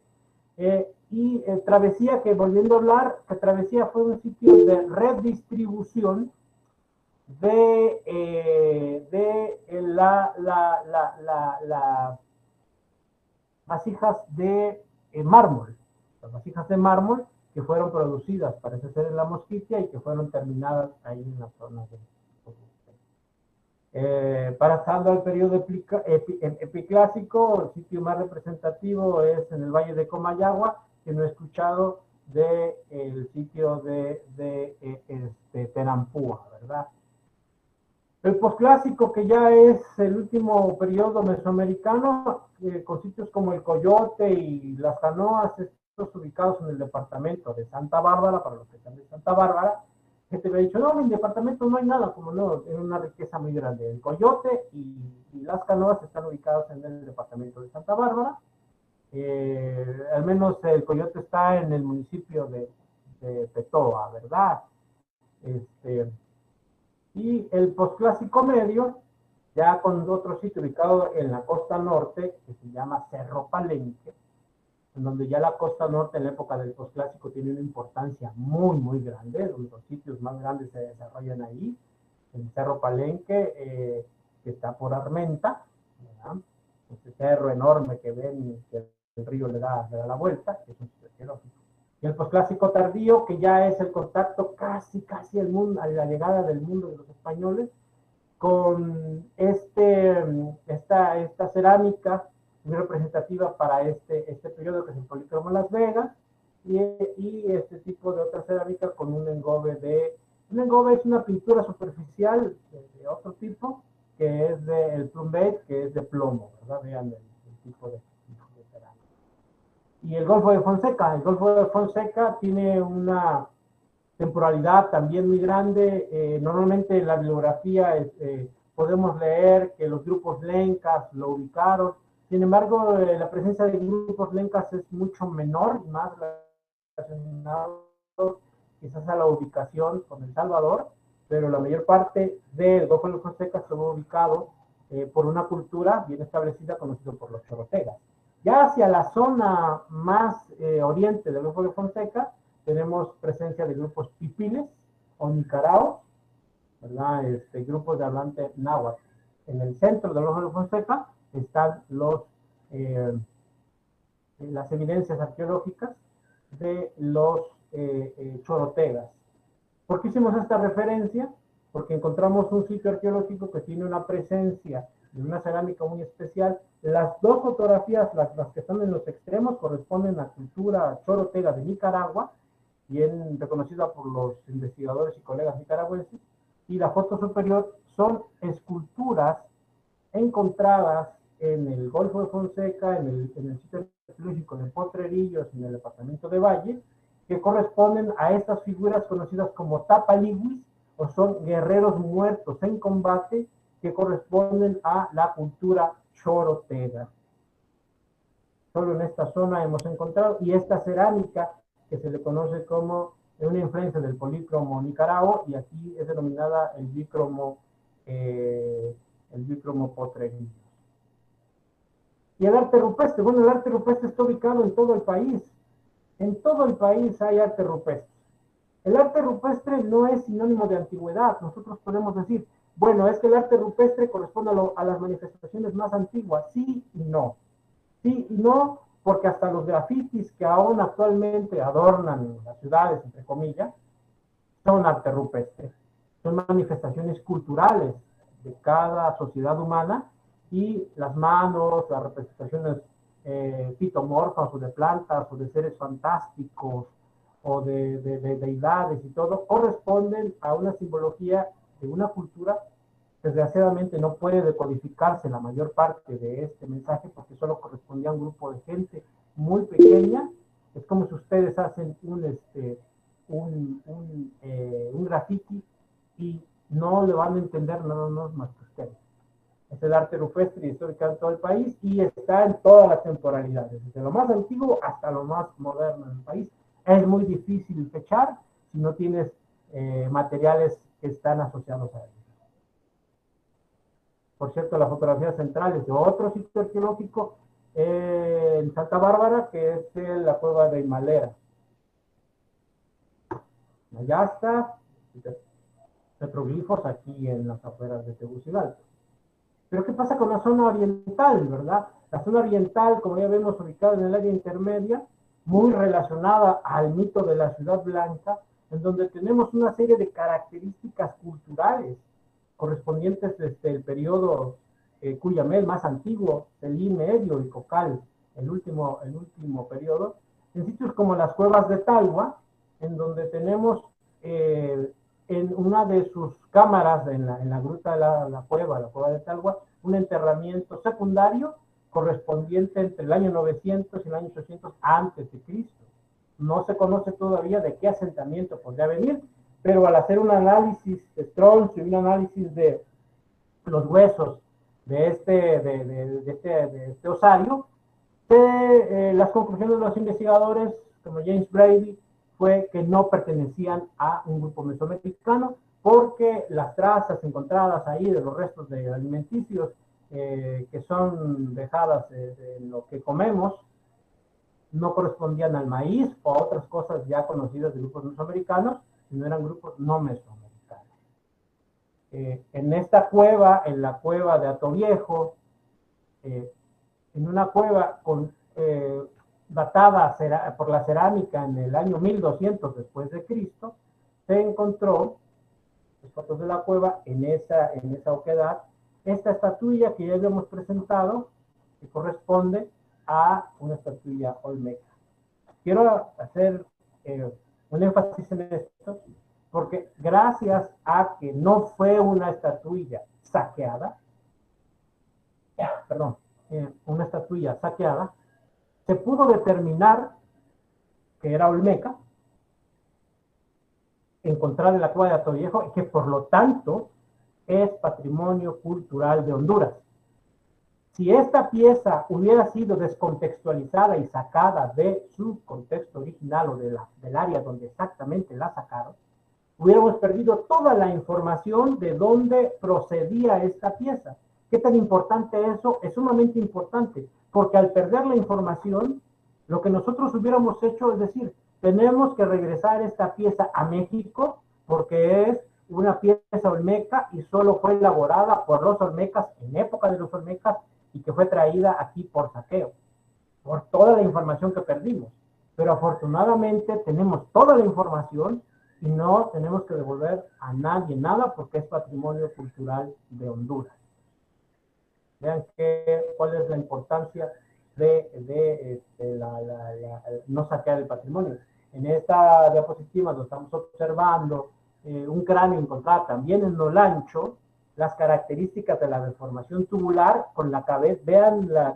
Travesía, que volviendo a hablar, que Travesía fue un sitio de redistribución de las vasijas de mármol, las vasijas de mármol que fueron producidas, parece ser en la Mosquitia, y que fueron terminadas ahí en la zona de pasando al periodo epiclásico, el sitio más representativo es en el Valle de Comayagua, que no he escuchado del sitio de Tenampúa, ¿verdad? El posclásico, que ya es el último periodo mesoamericano, con sitios como el Coyote y las Canoas, estos ubicados en el departamento de Santa Bárbara, para los que están de Santa Bárbara, gente me ha dicho, no, en mi departamento no hay nada, como no, es una riqueza muy grande. El Coyote y las Canoas están ubicados en el departamento de Santa Bárbara. Al menos el Coyote está en el municipio de Petoa, ¿verdad? Y el posclásico medio, ya con otro sitio ubicado en la costa norte, que se llama Cerro Palenque, en donde ya la costa norte en la época del posclásico tiene una importancia muy, muy grande, donde los sitios más grandes se desarrollan ahí, en Cerro Palenque, que está por Armenta, ¿verdad? Ese cerro enorme que ven, que el río le da la vuelta, que es un sitio arqueológico. Y el posclásico tardío, que ya es el contacto casi al mundo, a la llegada del mundo de los españoles, con esta cerámica muy representativa para este periodo, que es el Polícromo Las Vegas, y este tipo de otra cerámica con un engobe es una pintura superficial de otro tipo, que es el plumbate, que es de plomo, ¿verdad? Vean el tipo de cerámica. Y el Golfo de Fonseca tiene una temporalidad también muy grande. Normalmente en la bibliografía podemos leer que los grupos lencas lo ubicaron. Sin embargo, la presencia de grupos lencas es mucho menor, más relacionado quizás a la ubicación con El Salvador, pero la mayor parte del Golfo de Fonseca estuvo ubicado por una cultura bien establecida conocida por los chorotegas. Ya hacia la zona más oriente del Golfo de Fonseca tenemos presencia de grupos pipiles o nicaraos, ¿verdad? Grupos de hablante náhuatl. En el centro del Golfo de Fonseca están las evidencias arqueológicas de los chorotegas. ¿Por qué hicimos esta referencia? Porque encontramos un sitio arqueológico que tiene una presencia de una cerámica muy especial. Las dos fotografías, las que están en los extremos, corresponden a cultura chorotega de Nicaragua, bien reconocida por los investigadores y colegas nicaragüenses, y la foto superior son esculturas encontradas en el Golfo de Fonseca, en el sitio arqueológico de Potrerillos, en el departamento de Valle, que corresponden a estas figuras conocidas como tapaliguis, o son guerreros muertos en combate, que corresponden a la cultura chorotega. Solo en esta zona hemos encontrado, y esta cerámica, que se le conoce como una influencia del polícromo nicaragua, y aquí es denominada el bícromo Potrerillos. Y el arte rupestre, bueno, el arte rupestre está ubicado en todo el país. En todo el país hay arte rupestre. El arte rupestre no es sinónimo de antigüedad. Nosotros podemos decir, bueno, es que el arte rupestre corresponde a las manifestaciones más antiguas. Sí y no. Sí y no, porque hasta los grafitis que aún actualmente adornan las ciudades, entre comillas, son arte rupestre. Son manifestaciones culturales cada sociedad humana, y las manos, las representaciones fitomorfas o de plantas o de seres fantásticos o de deidades y todo, corresponden a una simbología de una cultura. Desgraciadamente no puede decodificarse la mayor parte de este mensaje porque solo correspondía a un grupo de gente muy pequeña. Es como si ustedes hacen un graffiti y no le van a entender nada más que ustedes. Es el arte rupestre y histórico en todo el país y está en todas las temporalidades, desde lo más antiguo hasta lo más moderno en el país. Es muy difícil fechar si no tienes materiales que están asociados a él. Por cierto, la fotografía central es de otro sitio arqueológico en Santa Bárbara, que es la cueva de Himalera. Allá está, petroglifos aquí en las afueras de Tegucigalpa. Pero ¿qué pasa con la zona oriental, verdad? La zona oriental, como ya vemos, ubicada en el área intermedia, muy relacionada al mito de la ciudad blanca, en donde tenemos una serie de características culturales correspondientes desde el periodo Cuyamel más antiguo, Celí medio y Cocal, el último periodo, en sitios como las cuevas de Talgua, en donde tenemos en una de sus cámaras, en la gruta de la cueva de Talgua, un enterramiento secundario correspondiente entre el año 900 y el año 800 antes de Cristo. No se conoce todavía de qué asentamiento podría venir, pero al hacer un análisis de Stroncio y un análisis de los huesos de este osario, las conclusiones de los investigadores, como James Brady, fue que no pertenecían a un grupo mesoamericano, porque las trazas encontradas ahí de los restos de alimenticios que son dejadas de lo que comemos, no correspondían al maíz o a otras cosas ya conocidas de grupos mesoamericanos, sino eran grupos no mesoamericanos. En esta cueva, en la cueva de Atoviejo, en una cueva datada por la cerámica en el año 1200 después de Cristo, se encontró, las fotos de la cueva, en esa oquedad, esta estatuilla que ya habíamos presentado, que corresponde a una estatuilla olmeca. Quiero hacer un énfasis en esto, porque gracias a que no fue una estatuilla saqueada, se pudo determinar que era olmeca, encontrada en la cueva de Atoviejo, y que por lo tanto es patrimonio cultural de Honduras. Si esta pieza hubiera sido descontextualizada y sacada de su contexto original o del área donde exactamente la sacaron, hubiéramos perdido toda la información de dónde procedía esta pieza. ¿Qué tan importante eso? Es sumamente importante, porque al perder la información, lo que nosotros hubiéramos hecho es decir, tenemos que regresar esta pieza a México, porque es una pieza olmeca y solo fue elaborada por los olmecas en época de los olmecas y que fue traída aquí por saqueo, por toda la información que perdimos. Pero afortunadamente tenemos toda la información y no tenemos que devolver a nadie nada porque es patrimonio cultural de Honduras. Vean cuál es la importancia de no saquear el patrimonio. En esta diapositiva lo estamos observando un cráneo encontrado también en Olancho, las características de la deformación tubular con la cabeza,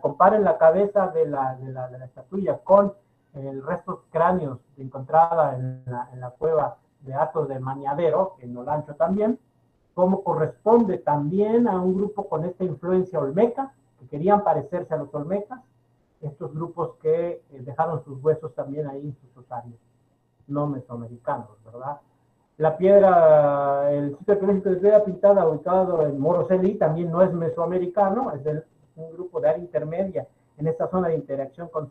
comparen la cabeza de la estatuilla con el resto cráneos encontrada en la cueva de Atos de Mañadero, en Olancho también, como corresponde también a un grupo con esta influencia olmeca, que querían parecerse a los olmecas, estos grupos que dejaron sus huesos también ahí en sus osarios, no mesoamericanos, ¿verdad? La piedra, el sitio arqueológico de piedra pintada ubicado en Moroselí también no es mesoamericano, es un grupo de área intermedia en esta zona de interacción con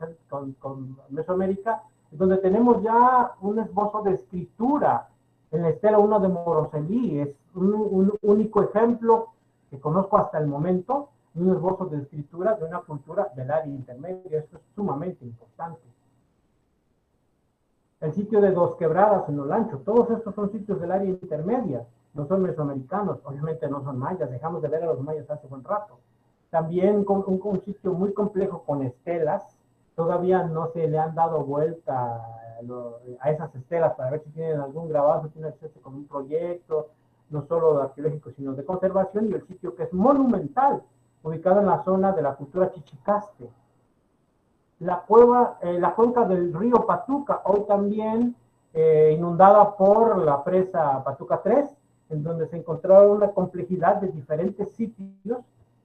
Mesoamérica, donde tenemos ya un esbozo de escritura en la estela 1 de Moroselí. Es un único ejemplo que conozco hasta el momento, un esbozo de escritura de una cultura del área intermedia. Esto es sumamente importante. El sitio de Dos Quebradas en Olancho, todos estos son sitios del área intermedia, no son mesoamericanos, obviamente no son mayas, dejamos de ver a los mayas hace buen rato. También un sitio muy complejo con estelas, todavía no se le han dado vuelta a esas estelas para ver si tienen algún grabado, si tienen acceso con un proyecto, no solo arqueológico, sino de conservación, y el sitio que es monumental, ubicado en la zona de la cultura Chichicaste. La cuenca del río Patuca, hoy también inundada por la presa Patuca 3, en donde se encontraron una complejidad de diferentes sitios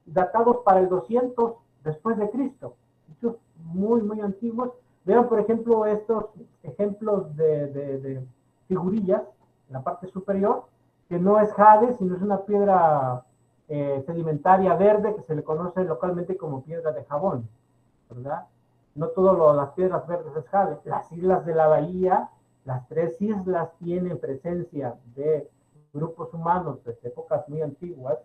datados para el 200 después de Cristo, sitios muy, muy antiguos. Vean, por ejemplo, estos ejemplos de figurillas en la parte superior, que no es jade, sino es una piedra sedimentaria verde que se le conoce localmente como piedra de jabón, ¿verdad? No todas las piedras verdes es jade. Las islas de la bahía, las 3 islas tienen presencia de grupos humanos desde épocas muy antiguas.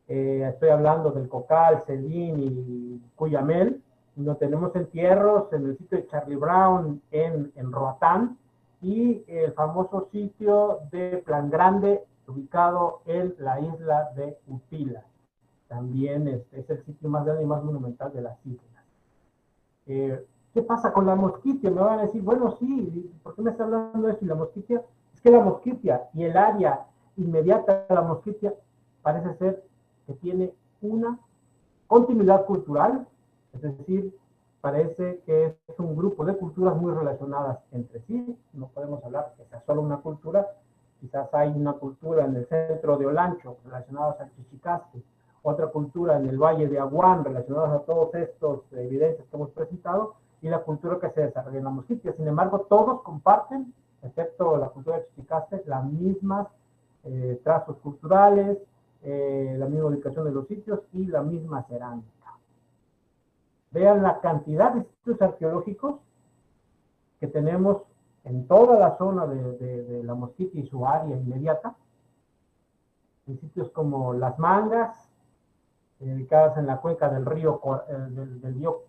Estoy hablando del Cocal, Celín y Cuyamel. No tenemos entierros en el sitio de Charlie Brown en Roatán, y el famoso sitio de Plan Grande, ubicado en la isla de Upila. También es el sitio más grande y más monumental de las islas. ¿Qué pasa con la mosquitia? Me van a decir, bueno, sí, ¿por qué me está hablando de esto? Y la mosquitia, es que la mosquitia y el área inmediata a la mosquitia parece ser que tiene una continuidad cultural, es decir, parece que es un grupo de culturas muy relacionadas entre sí. No podemos hablar que sea solo una cultura, quizás hay una cultura en el centro de Olancho relacionada al Chichicaste, otra cultura en el Valle de Aguán relacionadas a todos estos evidencias que hemos presentado, y la cultura que se desarrolla en la Mosquitia. Sin embargo, todos comparten, excepto la cultura de Chichicaste, las mismas trazos culturales, la misma ubicación de los sitios y la misma cerámica. Vean la cantidad de sitios arqueológicos que tenemos en toda la zona de la Mosquitia y su área inmediata, en sitios como Las Mangas, ubicadas en la cuenca del río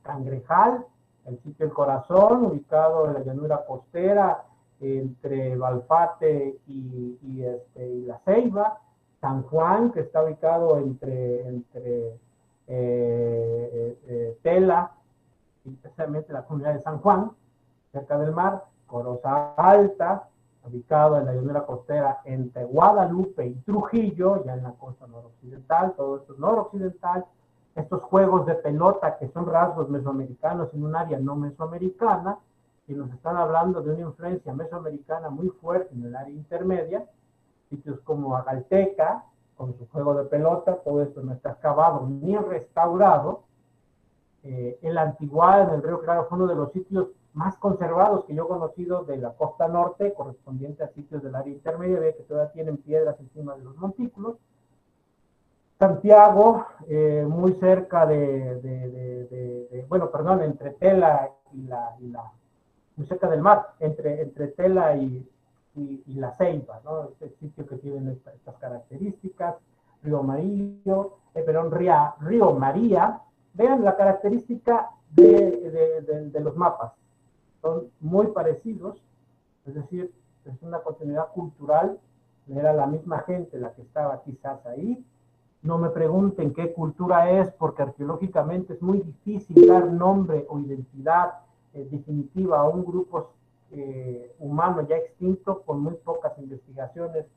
Cangrejal, el sitio El Corazón, ubicado en la llanura costera entre Balfate y La Ceiba, San Juan, que está ubicado entre Tela y especialmente la comunidad de San Juan, cerca del mar, Coroza Alta, ubicado en la llanura costera entre Guadalupe y Trujillo, ya en la costa noroccidental, todo esto es noroccidental. Estos juegos de pelota que son rasgos mesoamericanos en un área no mesoamericana, y nos están hablando de una influencia mesoamericana muy fuerte en el área intermedia, sitios como Agalteca, con su juego de pelota, todo esto no está excavado ni restaurado. El Antiguá, en el río Claro, fue uno de los sitios más conservados que yo he conocido de la costa norte, correspondiente a sitios del área intermedia, ve que todavía tienen piedras encima de los montículos. Santiago, muy cerca entre Tela muy cerca del mar, entre Tela y La Ceiba, ¿no? Este sitio que tiene estas características. Río María. Vean la característica de los mapas. Son muy parecidos, es decir, es una continuidad cultural, era la misma gente la que estaba quizás ahí. No me pregunten qué cultura es, porque arqueológicamente es muy difícil dar nombre o identidad definitiva a un grupo humano ya extinto con muy pocas investigaciones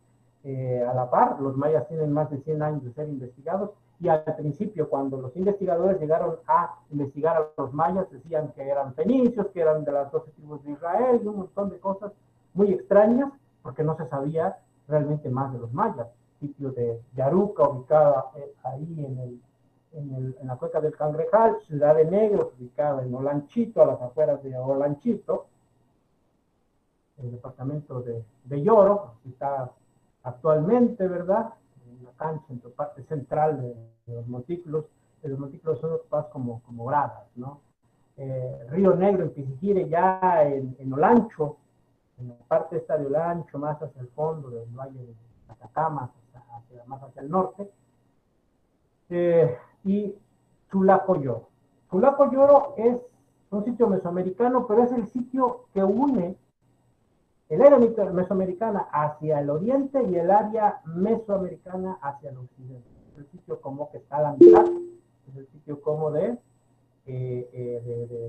a la par. Los mayas tienen más de 100 años de ser investigados, y al principio, cuando los investigadores llegaron a investigar a los mayas, decían que eran fenicios, que eran de las 12 tribus de Israel, y un montón de cosas muy extrañas, porque no se sabía realmente más de los mayas. Sitio de Yaruca, ubicada ahí en la cuenca del Cangrejal, Ciudad de Negros, ubicada en Olanchito, a las afueras de Olanchito, el departamento de Lloro, está actualmente, ¿verdad? En la cancha, en la parte central de los montículos. Los montículos son ocupados como gradas, ¿no? Río Negro en Pisigire, ya en Olancho, en la parte esta de Olancho, más hacia el fondo del valle de Atacama, más hacia el norte. Y Chulaco Lloro. Chulaco Lloro es un sitio mesoamericano, pero es el sitio que une el área mesoamericana hacia el oriente y el área mesoamericana hacia el occidente. Es el sitio como que está a la mitad, es el sitio como de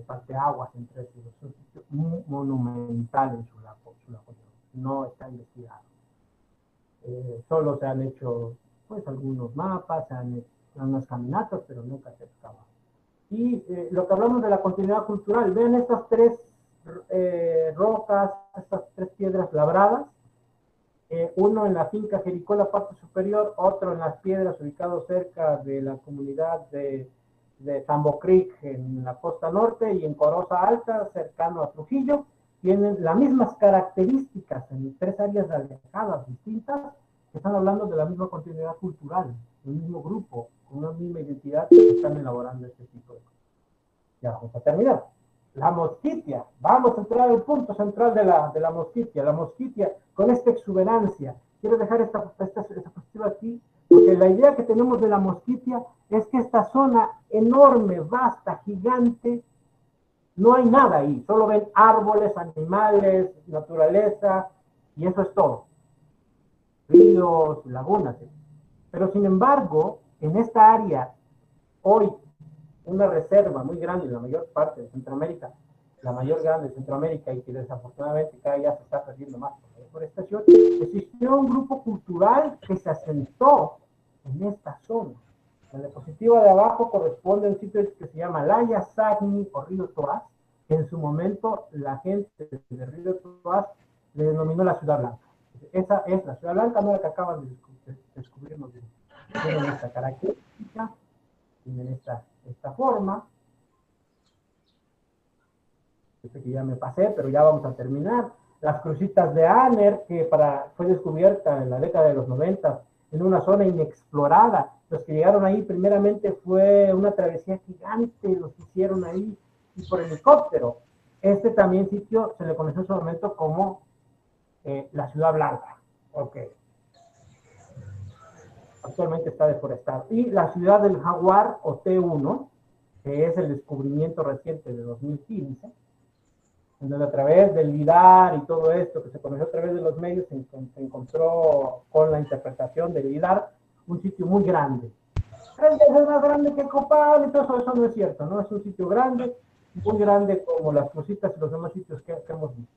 parteaguas entre sí. Es un sitio muy monumental en su apogeo. No está investigado. Solo se han hecho pues algunos mapas, se han hecho unas caminatas, pero nunca se excava. Y lo que hablamos de la continuidad cultural, vean estas tres rocas, estas tres piedras labradas, uno en la finca Jericó, la parte superior, otro en las piedras ubicados cerca de la comunidad de Tambo Creek en la costa norte y en Coroza Alta, cercano a Trujillo, tienen las mismas características en tres áreas alejadas, distintas, que están hablando de la misma continuidad cultural, el mismo grupo, con una misma identidad que están elaborando este tipo de cosas. Ya vamos a terminar. La mosquitia, vamos a entrar al punto central de la mosquitia. La mosquitia, con esta exuberancia, quiero dejar esta perspectiva aquí, porque la idea que tenemos de la mosquitia es que esta zona enorme, vasta, gigante, no hay nada ahí, solo ven árboles, animales, naturaleza, y eso es todo. Ríos, lagunas. Pero sin embargo, en esta área, hoy, una reserva muy grande en la mayor parte de Centroamérica, la mayor grande de Centroamérica, y que desafortunadamente cada día se está perdiendo más por la deforestación, existió un grupo cultural que se asentó en esta zona. La diapositiva de abajo corresponde a un sitio que se llama Laya Sagni o Río Toaz, que en su momento la gente de Río Toaz le denominó la Ciudad Blanca. Esa es la Ciudad Blanca, no la que acaban de descubrirnos. Tienen esta característica, tienen esta forma. Este que ya me pasé, pero ya vamos a terminar. Las crucitas de Anner, que fue descubierta en la década de los 90 en una zona inexplorada. Los que llegaron ahí primeramente fue una travesía gigante, los hicieron ahí y por helicóptero. Este también sitio se le conoció en su momento como la Ciudad Blanca. Ok. Actualmente está deforestado. Y la Ciudad del Jaguar, o T1, que es el descubrimiento reciente de 2015, en donde a través del LIDAR y todo esto que se conoció a través de los medios, se encontró con la interpretación del LIDAR un sitio muy grande. 3 veces más grande que Copal, entonces eso no es cierto, ¿no? Es un sitio grande, muy grande como las cositas y los demás sitios que hemos visto.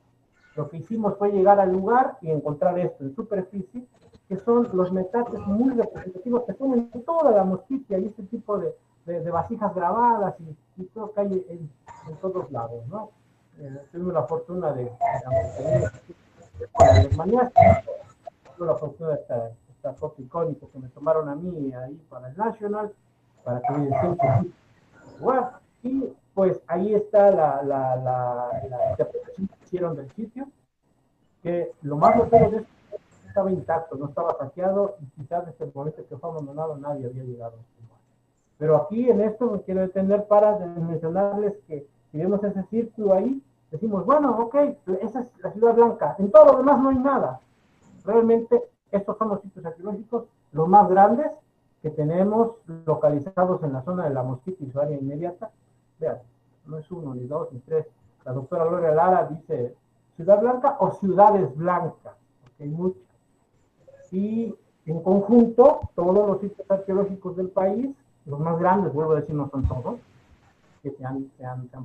Lo que hicimos fue llegar al lugar y encontrar esto en superficie, que son los metates muy representativos que son en toda la mosquitia y este tipo de vasijas grabadas y todo que hay en todos lados, ¿no? Tengo la fortuna de tuve la fortuna de esta foto icónica que me tomaron a mí ahí para el National, para que evidencien que bueno, y pues ahí está la interpretación que hicieron del sitio, que lo más notable de esto estaba intacto, no estaba saqueado y quizás desde el momento que fue abandonado nadie había llegado a este lugar. Pero aquí en esto me quiero detener para mencionarles que si vemos ese círculo ahí, decimos, bueno, ok, esa es la Ciudad Blanca, en todo lo demás no hay nada. Realmente estos son los sitios arqueológicos los más grandes que tenemos localizados en la zona de la Mosquita y su área inmediata. Vean, no es uno, ni dos, ni tres. La doctora Gloria Lara dice Ciudad Blanca o ciudades blancas, porque hay muchas. Y en conjunto, todos los sitios arqueológicos del país, los más grandes, vuelvo a decir, no son todos, que se han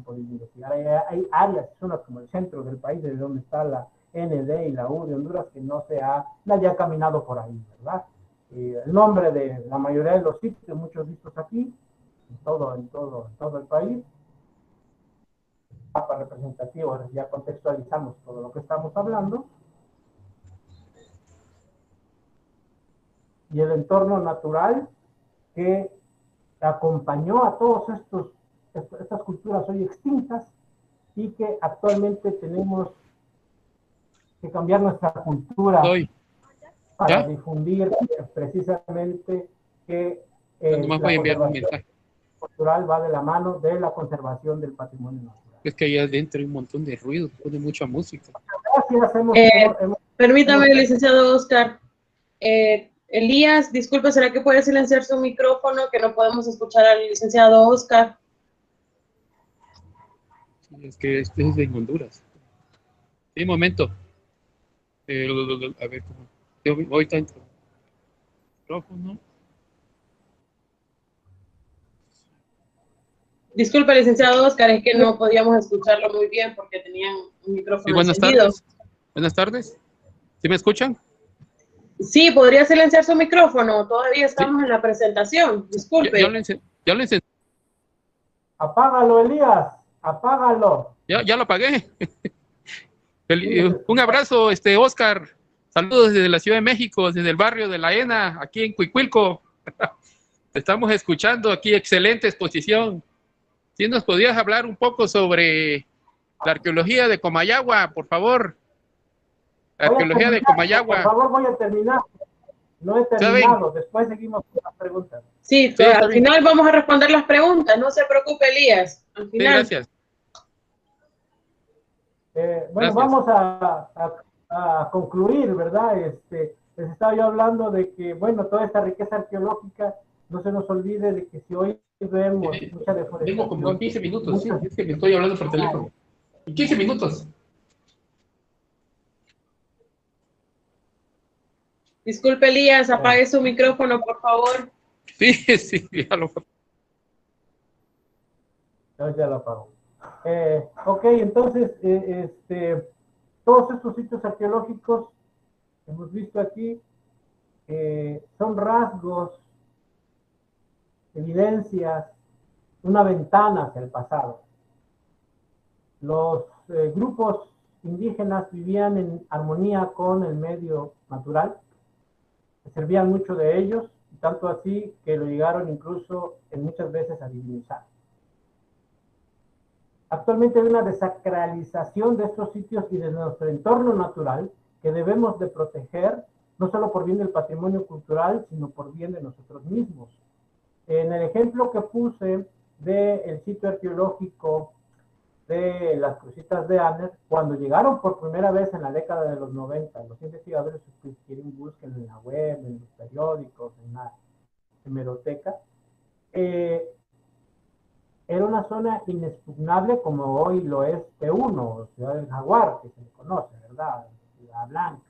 podido investigar. Hay áreas, zonas como el centro del país, desde donde está la ND y la U de Honduras, que nadie ha caminado por ahí, ¿verdad? El nombre de la mayoría de los sitios, muchos vistos aquí, en todo el país, mapa representativo, ya contextualizamos todo lo que estamos hablando, y el entorno natural que acompañó a todos estas culturas hoy extintas y que actualmente tenemos que cambiar nuestra cultura para difundir precisamente que la conservación cultural va de la mano de la conservación del patrimonio natural. Es que ahí adentro hay un montón de ruido, pone mucha música. Gracias. Permítame, licenciado Oscar. Elías, disculpe, ¿será que puede silenciar su micrófono? Que no podemos escuchar al licenciado Oscar. Sí, es que este es de Honduras. Sí, un momento. A ver, ¿cómo? Ahorita entro. Micrófono. Disculpe, licenciado Oscar, es que no podíamos escucharlo muy bien porque tenían un Sí, micrófono buenas encendido. tardes. Buenas tardes. ¿Sí me escuchan? Sí, ¿podría silenciar su micrófono? Todavía Sí. estamos en la presentación. Ya Disculpe. lo encendí. Apágalo, Elías, apágalo. Ya lo apagué. Sí, nos Un escuchamos. abrazo, Oscar. Saludos desde la Ciudad de México, desde el barrio de La Ena, aquí en Cuicuilco. Te estamos escuchando aquí, excelente exposición. ¿Sí nos podías hablar un poco sobre la arqueología de Comayagua, por favor? La Voy a arqueología de terminar, por Comayagua. favor, voy a terminar. No he ¿Saben? terminado, después seguimos con las preguntas. Sí, Sí, está al bien. final vamos a responder las preguntas. No se preocupe, Elías. Al Sí, final. gracias. Bueno, Gracias. vamos a concluir, ¿verdad? Les estaba yo hablando de que, bueno, toda esta riqueza arqueológica, no se nos olvide de que si hoy vemos mucha Tengo como en deforestación, 15 minutos, sí, muchas... es que me estoy hablando por teléfono. En 15 minutos. Disculpe, Elías, apague su micrófono, por favor. Sí, sí, Ya lo apago. Ok, entonces, todos estos sitios arqueológicos que hemos visto aquí son rasgos, evidencias, una ventana hacia el pasado. Los grupos indígenas vivían en armonía con el medio natural, servían mucho de ellos, tanto así que lo llegaron incluso muchas veces a divinizar. Actualmente hay una desacralización de estos sitios y de nuestro entorno natural que debemos de proteger, no solo por bien del patrimonio cultural, sino por bien de nosotros mismos. En el ejemplo que puse del sitio arqueológico de las Crucitas de Aner, cuando llegaron por primera vez en la década de los 90, los investigadores, si quieren, busquen en la web, en los periódicos, en la hemeroteca, era una zona inexpugnable como hoy lo es T1, Ciudad del Jaguar, que se le conoce, ¿verdad? Ciudad Blanca.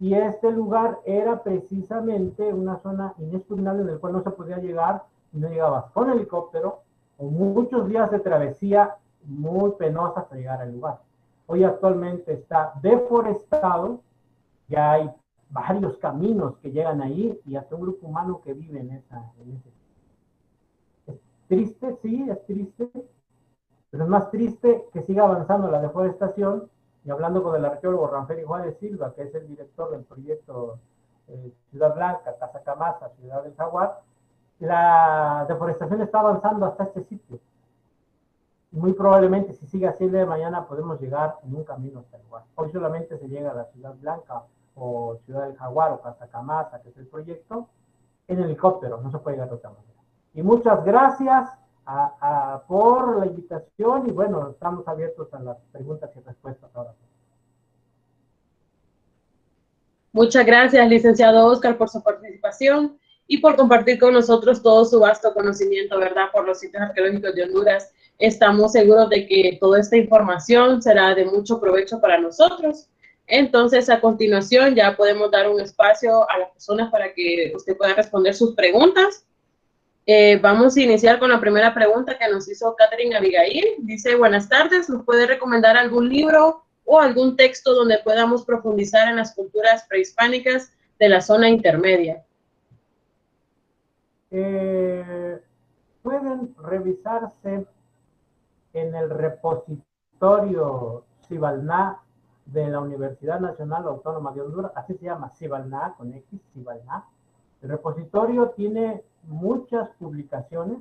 Y este lugar era precisamente una zona inexpugnable en el cual no se podía llegar, no llegabas con helicóptero, o muchos días de travesía muy penosa hasta llegar al lugar. Hoy actualmente está deforestado, ya hay varios caminos que llegan ahí y hasta un grupo humano que vive en ese. Es triste, sí, es triste, pero es más triste que siga avanzando la deforestación. Y hablando con el arqueólogo Ranferi Juárez Silva, que es el director del proyecto Ciudad Blanca, Casa Camasa, Ciudad del Jaguar, la deforestación está avanzando hasta este sitio. Y muy probablemente, si sigue así, de mañana podemos llegar en un camino hasta el lugar. Hoy solamente se llega a la Ciudad Blanca o Ciudad del Jaguar o Casa Camasa, que es el proyecto, en helicóptero, no se puede llegar de otra manera. Y muchas gracias por la invitación y bueno, estamos abiertos a las preguntas y respuestas ahora. Muchas gracias, licenciado Oscar, por su participación y por compartir con nosotros todo su vasto conocimiento, ¿verdad?, por los sitios arqueológicos de Honduras. Estamos seguros de que toda esta información será de mucho provecho para nosotros. Entonces, a continuación, ya podemos dar un espacio a las personas para que usted pueda responder sus preguntas. Vamos a iniciar con la primera pregunta que nos hizo Catherine Abigail. Dice, buenas tardes, ¿nos puede recomendar algún libro o algún texto donde podamos profundizar en las culturas prehispánicas de la zona intermedia? Pueden revisarse en el repositorio Cibalná de la Universidad Nacional Autónoma de Honduras, así se llama, Cibalná, con X, Cibalná. El repositorio tiene muchas publicaciones,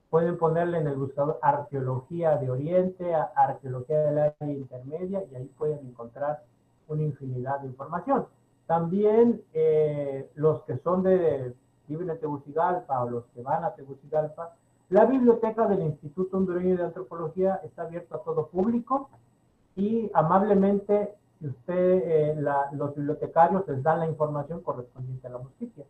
pueden ponerle en el buscador Arqueología de Oriente, Arqueología del Área Intermedia, y ahí pueden encontrar una infinidad de información. También los que son viven en Tegucigalpa o los que van a Tegucigalpa, la biblioteca del Instituto Hondureño de Antropología está abierta a todo público y amablemente los bibliotecarios les dan la información correspondiente a la justicia.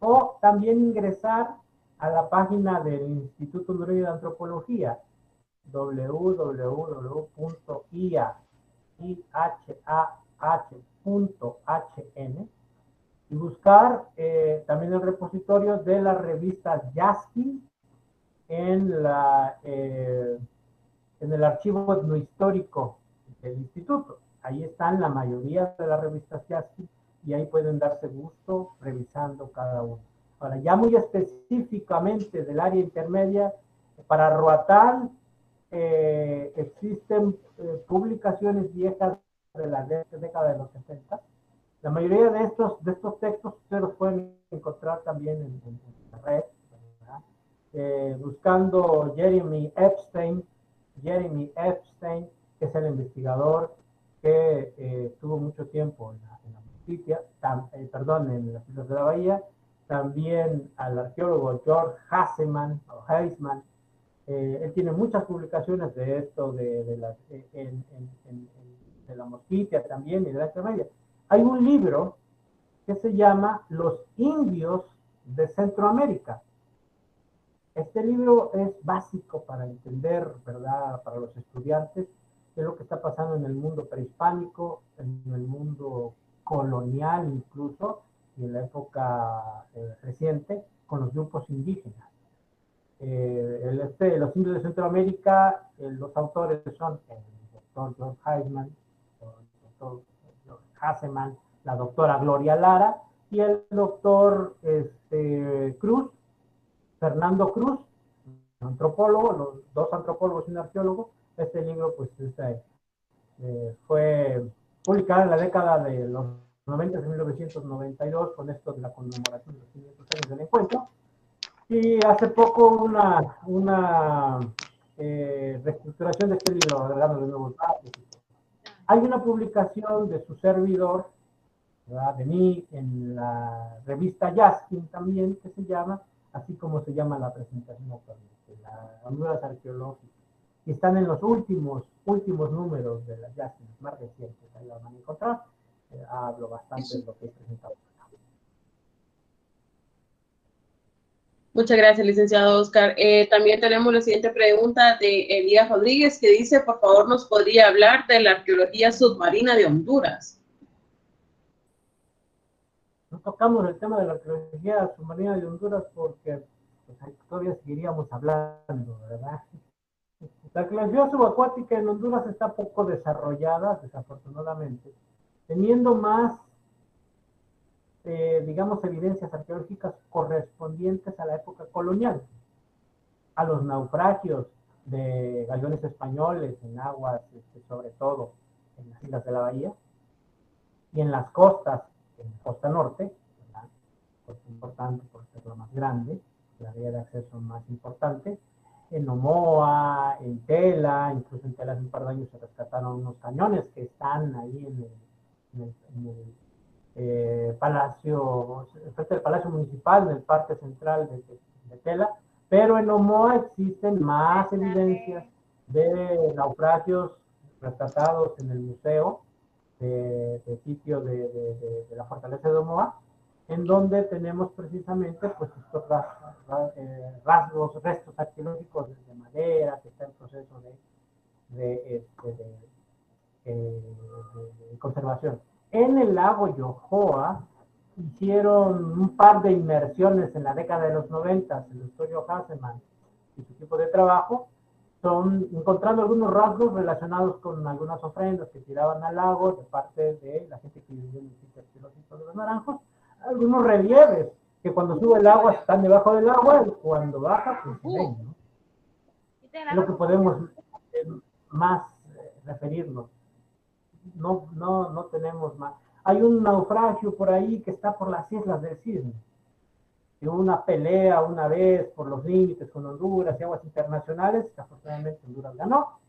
O también ingresar a la página del Instituto Hondureño de Antropología, www.ihah.org, y buscar también el repositorio de las revistas Yaskin en el archivo etnohistórico del instituto. Ahí están la mayoría de las revistas Yaskin y ahí pueden darse gusto revisando cada uno. Ahora, ya muy específicamente del área intermedia, para Roatán existen publicaciones viejas de la década de los 70. La mayoría de estos textos ustedes los pueden encontrar también en la red, buscando Jeremy Epstein, que es el investigador que estuvo mucho tiempo en la Mosquitia, en las Islas de la Bahía, también al arqueólogo George Heisman. Él tiene muchas publicaciones de esto, de la Mosquitia también y de la intermedia. Hay un libro que se llama Los indios de Centroamérica. Este libro es básico para entender, ¿verdad?, para los estudiantes, qué es lo que está pasando en el mundo prehispánico, en el mundo colonial incluso, y en la época reciente, con los grupos indígenas. Los indios de Centroamérica, los autores son el doctor George Heisman, el doctor George Hasseman, la doctora Gloria Lara y el doctor Cruz, Fernando Cruz, antropólogo, los dos antropólogos y un arqueólogo. Este libro pues fue publicado en la década de los 90, en 1992, con esto de la conmemoración de los 500 años del encuentro. Y hace poco una reestructuración de este libro, agregándole nuevos datos. Hay una publicación de su servidor, ¿verdad?, de mí, en la revista Yaskin también, que se llama, así como se llama la presentación actualmente, las Honduras arqueológicas. Y están en los últimos números de las Yaskin, más recientes, ahí la van a encontrar. Hablo bastante de lo que he presentado. Muchas gracias, licenciado Oscar. También tenemos la siguiente pregunta de Elías Rodríguez, que dice, por favor, ¿nos podría hablar de la arqueología submarina de Honduras? No tocamos el tema de la arqueología submarina de Honduras porque pues, todavía seguiríamos hablando, ¿verdad? La arqueología subacuática en Honduras está poco desarrollada, desafortunadamente, teniendo más digamos, evidencias arqueológicas correspondientes a la época colonial, a los naufragios de galeones españoles en aguas, sobre todo en las Islas de la Bahía, y en las costas, en la costa norte, ¿verdad?, costa importante por ser la más grande, la vía de acceso más importante, en Omoa, en Tela, incluso en Tela hace un par de años se rescataron unos cañones que están ahí en el Palacio, frente al Palacio Municipal, en el Parque Central de Tela, pero en Omoa existen más evidencias de naufragios rescatados en el museo de sitio de la fortaleza de Omoa, en donde tenemos precisamente pues estos restos arqueológicos de madera que está en proceso de conservación. En el lago Yohoa hicieron un par de inmersiones en la década de los 90, el doctor Hasseman y su equipo de trabajo, encontrando algunos rasgos relacionados con algunas ofrendas que tiraban al lago de parte de la gente que vivía en el sitio arqueológico de los Naranjos, algunos relieves que cuando sube el agua están debajo del agua y cuando baja pues se ven, ¿no? Es lo que podemos más referirnos. No tenemos más. Hay un naufragio por ahí que está por las Islas del Cisne. Y una pelea una vez por los límites con Honduras y aguas internacionales, que afortunadamente Honduras ganó.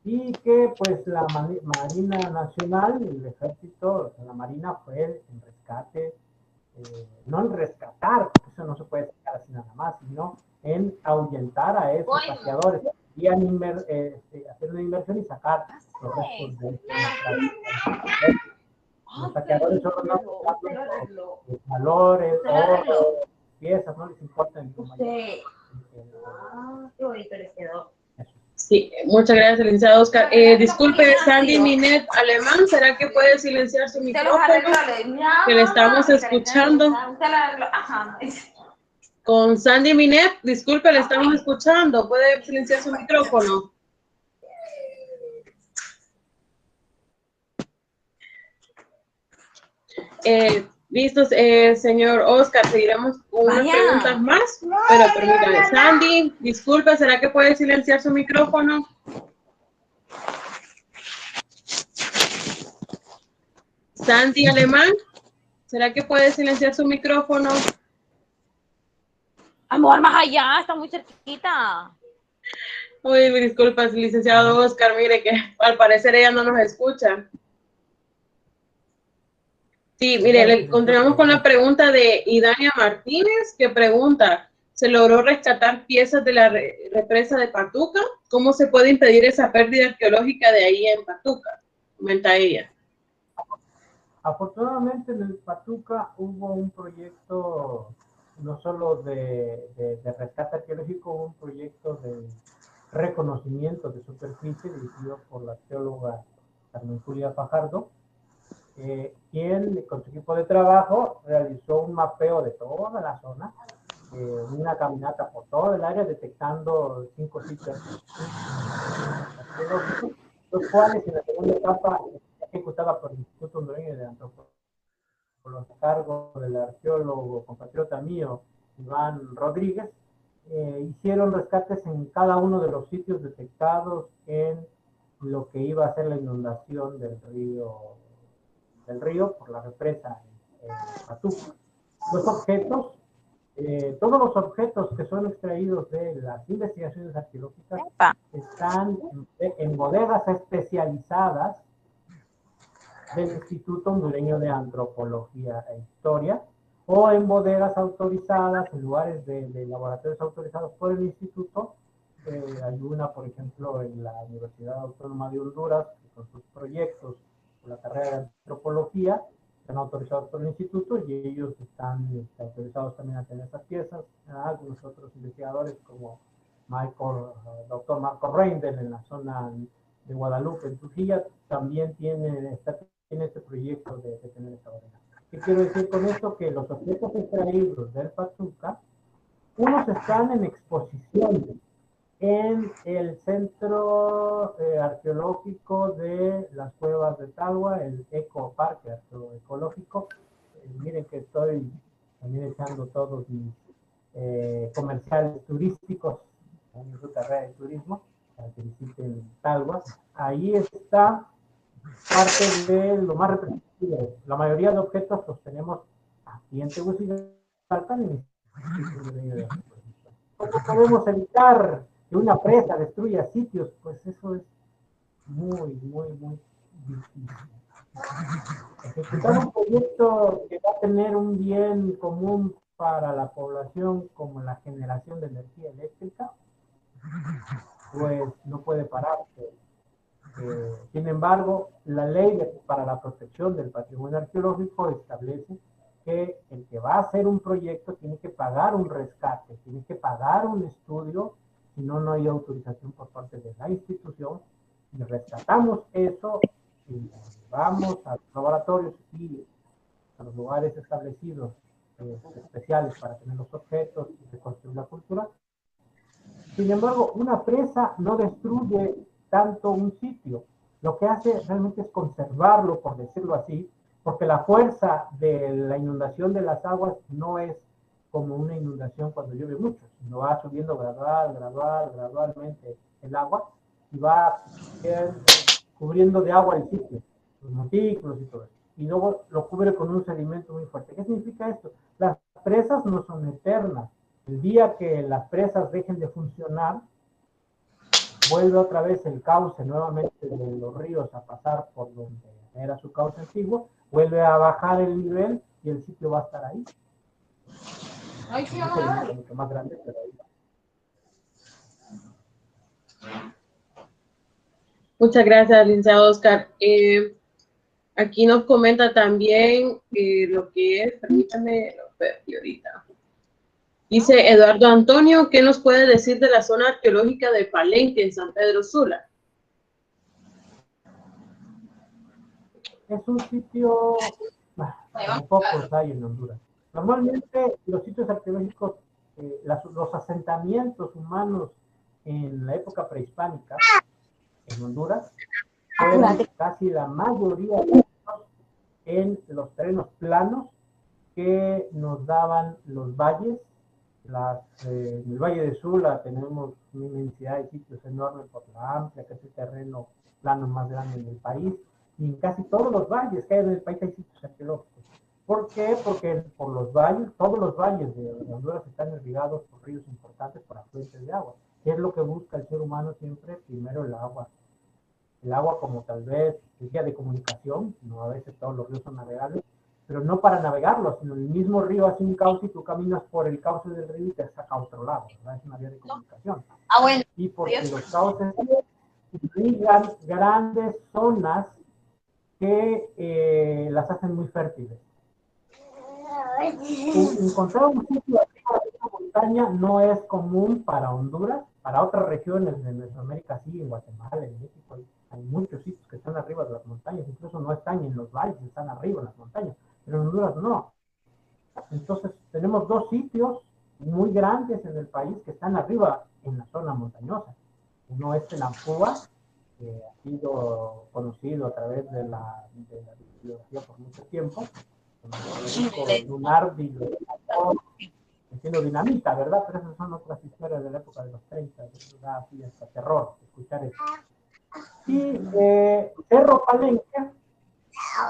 Y que pues la Marina Nacional, el ejército, la Marina fue en rescate, no en rescatar, porque eso no se puede sacar así nada más, sino en ahuyentar a esos saqueadores. Y hacer una inversión y sacar los restos de los saqueadores son los valores, oro, piezas, no les importa el tamaño. Qué bonito les quedó. Sí, muchas gracias, licenciado Oscar. Disculpe, Sandy Minet Alemán, ¿será que puede silenciar su micrófono? Que le estamos escuchando. Con Sandy Minet, disculpe, le estamos escuchando. ¿Puede silenciar su micrófono? Listos, señor Oscar, seguiremos con unas preguntas más, pero permítame. Sandy, disculpe, ¿será que puede silenciar su micrófono? Sandy Alemán, ¿será que puede silenciar su micrófono? Amor, más allá, está muy cerquita. Uy, disculpas, licenciado Oscar, mire que al parecer ella no nos escucha. Sí, mire, continuamos con la pregunta de Idania Martínez, que pregunta, ¿se logró rescatar piezas de la represa de Patuca? ¿Cómo se puede impedir esa pérdida arqueológica de ahí en Patuca? Comenta ella. Afortunadamente en el Patuca hubo un proyecto no solo de rescate arqueológico, hubo un proyecto de reconocimiento de superficie dirigido por la arqueóloga Carmen Julia Fajardo, quien con su equipo de trabajo realizó un mapeo de toda la zona, una caminata por todo el área detectando 5 sitios arqueológicos, los cuales en la segunda etapa ejecutada por el Instituto Hondureño de Antropología, por los cargos del arqueólogo compatriota mío, Iván Rodríguez, hicieron rescates en cada uno de los sitios detectados en lo que iba a ser la inundación del río por la represa en Patuca. Los objetos, todos los objetos que son extraídos de las investigaciones arqueológicas están en bodegas especializadas del Instituto Hondureño de Antropología e Historia, o en bodegas autorizadas, en lugares de laboratorios autorizados por el instituto. Hay una, por ejemplo, en la Universidad Autónoma de Honduras, con sus proyectos por la carrera de antropología, están autorizados por el instituto y ellos están autorizados también a tener esas piezas. Algunos otros investigadores, como doctor Marco Reindel, en la zona de Guadalupe, en Trujillo, también tiene este proyecto de tener esta bodega. ¿Qué quiero decir con esto? Que los objetos extraídos del Patuca, unos están en exposición en el Centro Arqueológico de las Cuevas de Talgua, el Ecoparque Arqueológico. Miren que estoy también echando todos mis comerciales turísticos en su carrera de turismo, para que visiten Talgua. Ahí está parte de lo más representativo. La mayoría de objetos los tenemos aquí en Tegucigalpa. ¿Cómo podemos evitar que una presa destruya sitios? Pues eso es muy difícil. Ejecutar un proyecto que va a tener un bien común para la población, como la generación de energía eléctrica, pues no puede pararse. Sin embargo, la ley para la protección del patrimonio arqueológico establece que el que va a hacer un proyecto tiene que pagar un rescate, tiene que pagar un estudio, si no, no hay autorización por parte de la institución. Y rescatamos eso y vamos a los laboratorios y a los lugares establecidos especiales para tener los objetos y reconstruir la cultura. Sin embargo, una presa no destruye tanto un sitio. Lo que hace realmente es conservarlo, por decirlo así, porque la fuerza de la inundación de las aguas no es como una inundación cuando llueve mucho, sino va subiendo gradualmente el agua y va cubriendo de agua el sitio, los montículos y todo eso. Y luego lo cubre con un sedimento muy fuerte. ¿Qué significa esto? Las presas no son eternas. El día que las presas dejen de funcionar, vuelve otra vez el cauce nuevamente de los ríos a pasar por donde era su cauce antiguo, vuelve a bajar el nivel y el sitio va a estar ahí. Ay, sí, es mucho más grande, pero ahí. Muchas gracias, licenciado Oscar. Aquí nos comenta también lo que es, permítame, lo perdí ahorita. Dice Eduardo Antonio, ¿qué nos puede decir de la zona arqueológica de Palenque en San Pedro Sula? Es un sitio, como pocos hay en Honduras. Normalmente los sitios arqueológicos, los asentamientos humanos en la época prehispánica en Honduras fueron casi la mayoría de ellos en los terrenos planos que nos daban los valles. En el Valle de Sula tenemos una inmensidad de sitios enormes por la amplia, que es el terreno plano más grande del país, y en casi todos los valles que hay en el país hay sitios arqueológicos. ¿Por qué? Porque por los valles, todos los valles de Honduras están irrigados por ríos importantes, por afluentes de agua. ¿Qué es lo que busca el ser humano siempre? Primero el agua. El agua como tal vez vía de comunicación, no a veces todos los ríos son navegables, pero no para navegarlos, sino el mismo río hace un cauce y tú caminas por el cauce del río y te saca a otro lado, ¿verdad? Es una vía de comunicación. Bueno. Y porque los cauces irrigan grandes zonas que las hacen muy fértiles. Encontrar un sitio arriba de una montaña no es común para Honduras, para otras regiones de Mesoamérica sí, en Guatemala, en México, hay muchos sitios que están arriba de las montañas, incluso no están en los valles, están arriba en las montañas, pero en Honduras no. Entonces tenemos dos sitios muy grandes en el país que están arriba en la zona montañosa. Uno es en Ampúa, que ha sido conocido a través de la bibliografía por mucho tiempo, Lunardi haciendo dinamita, ¿verdad? Pero esas son otras historias de la época de los 30, eso da así hasta terror escuchar eso. Y Cerro Palenque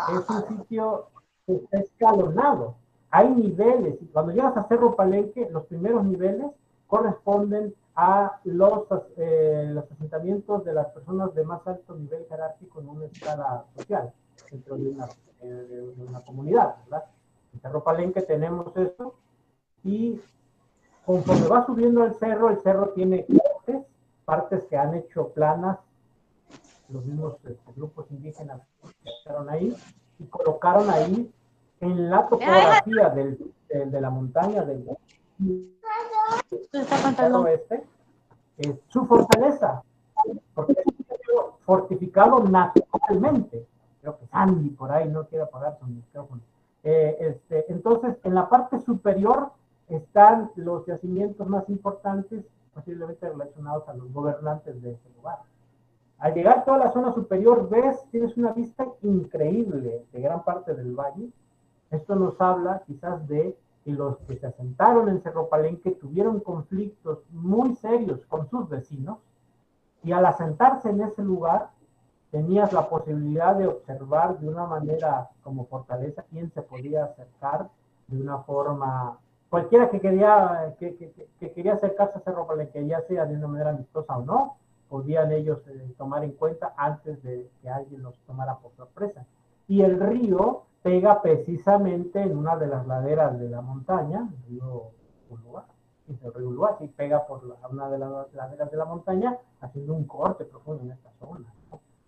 es un sitio que está escalonado. Hay niveles, y cuando llegas a Cerro Palenque, los primeros niveles corresponden a los asentamientos de las personas de más alto nivel jerárquico en una escala social, dentro de una comunidad, ¿verdad? En Cerro Palenque tenemos eso, y conforme va subiendo el cerro tiene partes que han hecho planas, los mismos grupos indígenas que estaban ahí, y colocaron ahí en la topografía de la montaña, del cerro su fortaleza, porque es un sitio fortificado naturalmente. Creo que Sandy por ahí no quiere apagar su micrófono. Entonces, en la parte superior están los yacimientos más importantes, posiblemente relacionados a los gobernantes de ese lugar. Al llegar a toda la zona superior, tienes una vista increíble de gran parte del valle. Esto nos habla quizás de que los que se asentaron en Cerro Palenque tuvieron conflictos muy serios con sus vecinos, y al asentarse en ese lugar tenías la posibilidad de observar de una manera como fortaleza quién se podía acercar de una forma, cualquiera que quería acercarse a Cerro Palenque, ya sea de una manera amistosa o no, podían ellos tomar en cuenta antes de que alguien los tomara por sorpresa. Y el río pega precisamente en una de las laderas de la montaña, el río Uluá, el río Uluá, y pega por una de las laderas de la montaña, haciendo un corte profundo en esta zona.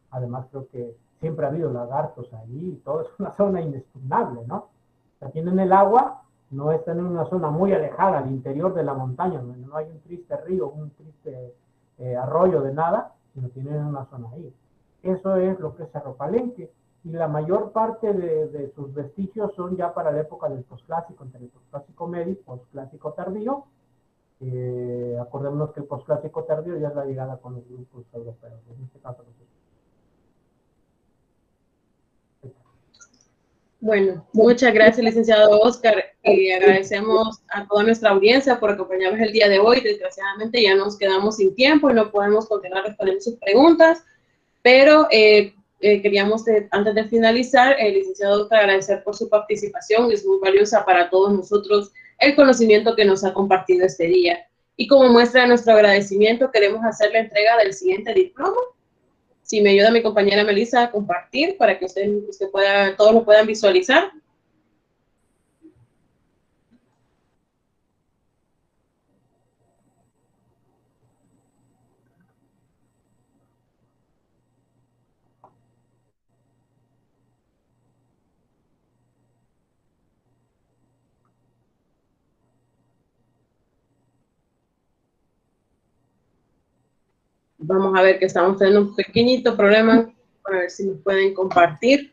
Además, creo que siempre ha habido lagartos ahí, y todo es una zona inexpugnable, ¿no? O sea, tienen el agua, no están en una zona muy alejada al interior de la montaña, donde no hay un triste río, un triste arroyo de nada, sino tienen una zona ahí. Eso es lo que es Cerro Palenque, y la mayor parte de sus vestigios son ya para la época del posclásico, entre el posclásico medio y posclásico tardío. Acordémonos que el posclásico tardío ya es la llegada con los grupos europeos, en este caso los. Bueno, muchas gracias, licenciado Oscar, y agradecemos a toda nuestra audiencia por acompañarnos el día de hoy. Desgraciadamente ya nos quedamos sin tiempo y no podemos continuar respondiendo sus preguntas, pero queríamos, antes de finalizar, licenciado Oscar, agradecer por su participación. Es muy valiosa para todos nosotros el conocimiento que nos ha compartido este día. Y como muestra de nuestro agradecimiento, queremos hacer la entrega del siguiente diploma. Si me ayuda mi compañera Melissa a compartir para que todos lo puedan visualizar. Vamos a ver que estamos teniendo un pequeñito problema, para ver si nos pueden compartir.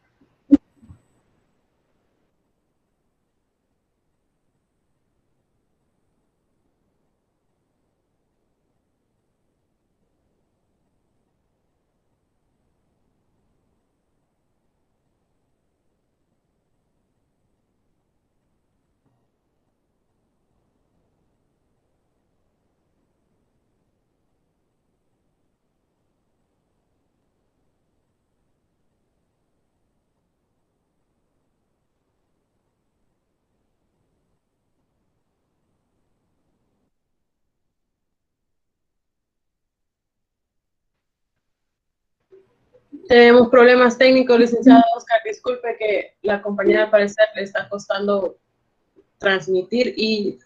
Tenemos problemas técnicos, licenciado Oscar. Disculpe que la compañía al parecer le está costando transmitir y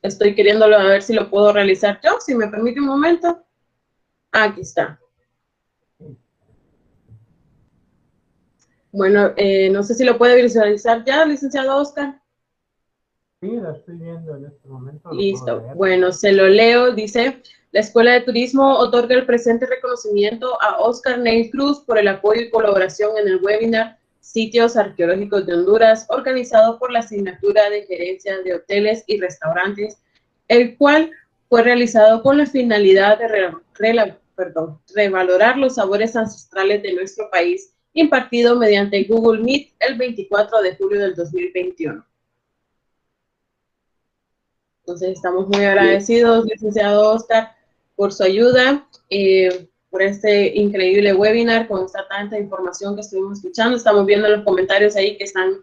estoy queriéndolo a ver si lo puedo realizar yo. Si me permite un momento. Aquí está. Bueno, no sé si lo puede visualizar ya, licenciado Oscar. Sí, la estoy viendo en este momento. Listo. Bueno, se lo leo. Dice: la Escuela de Turismo otorga el presente reconocimiento a Oscar Neil Cruz por el apoyo y colaboración en el webinar Sitios Arqueológicos de Honduras, organizado por la Asignatura de Gerencia de Hoteles y Restaurantes, el cual fue realizado con la finalidad de revalorar los sabores ancestrales de nuestro país, impartido mediante Google Meet el 24 de julio del 2021. Entonces, estamos muy agradecidos, licenciado Oscar, por su ayuda, por este increíble webinar con esta tanta información que estuvimos escuchando. Estamos viendo los comentarios ahí que están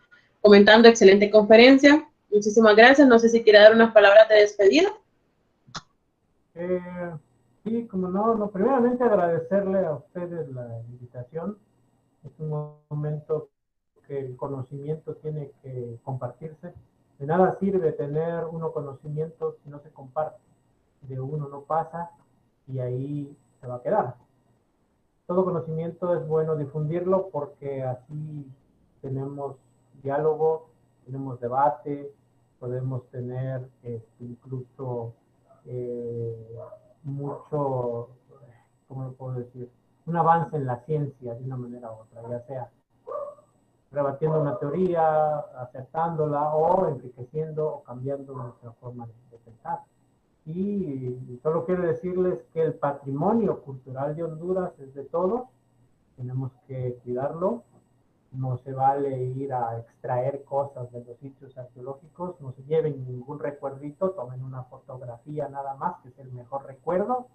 comentando. Excelente conferencia. Muchísimas gracias. No sé si quiere dar unas palabras de despedida. Sí, como no, primeramente agradecerle a ustedes la invitación. Es un momento que el conocimiento tiene que compartirse. De nada sirve tener uno conocimiento si no se comparte. De uno no pasa y ahí se va a quedar. Todo conocimiento es bueno difundirlo porque así tenemos diálogo, tenemos debate, podemos tener incluso mucho, ¿cómo lo puedo decir? Un avance en la ciencia de una manera u otra, ya sea rebatiendo una teoría, acertándola o enriqueciendo o cambiando nuestra forma de pensar. Y solo quiero decirles que el patrimonio cultural de Honduras es de todos, tenemos que cuidarlo, no se vale ir a extraer cosas de los sitios arqueológicos, no se lleven ningún recuerdito, tomen una fotografía nada más, que es el mejor recuerdo.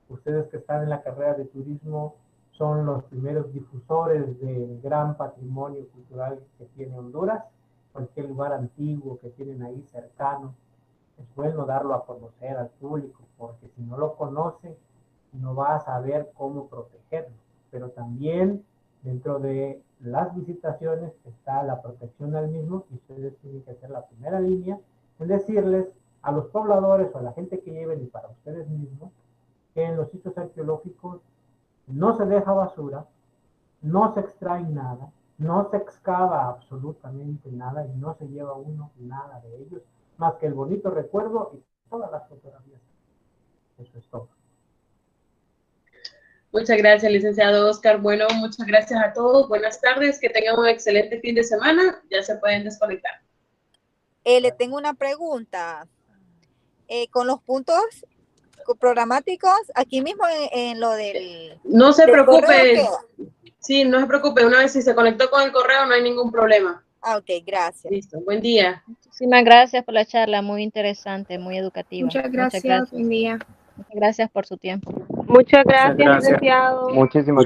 Ustedes que están en la carrera de turismo son los primeros difusores del gran patrimonio cultural que tiene Honduras, cualquier lugar antiguo que tienen ahí cercano. Es bueno darlo a conocer al público, porque si no lo conoce, no va a saber cómo protegerlo. Pero también dentro de las visitaciones está la protección al mismo, y ustedes tienen que hacer la primera línea en decirles a los pobladores o a la gente que lleven y para ustedes mismos que en los sitios arqueológicos no se deja basura, no se extrae nada, no se excava absolutamente nada y no se lleva uno nada de ellos, más que el bonito recuerdo y todas las fotografías. Eso es todo. Muchas gracias, licenciado Oscar. Bueno, muchas gracias a todos. Buenas tardes, que tengan un excelente fin de semana. Ya se pueden desconectar. Le tengo una pregunta. Con los puntos programáticos, aquí mismo en lo del... No se preocupe. Correo, sí, no se preocupe. Una vez si se conectó con el correo, no hay ningún problema. Ah, ok, gracias. Listo, buen día. Muchísimas gracias por la charla, muy interesante, muy educativa. Muchas gracias. Buen día. Muchas gracias por su tiempo. Muchas gracias, licenciado. Muchísimas gracias.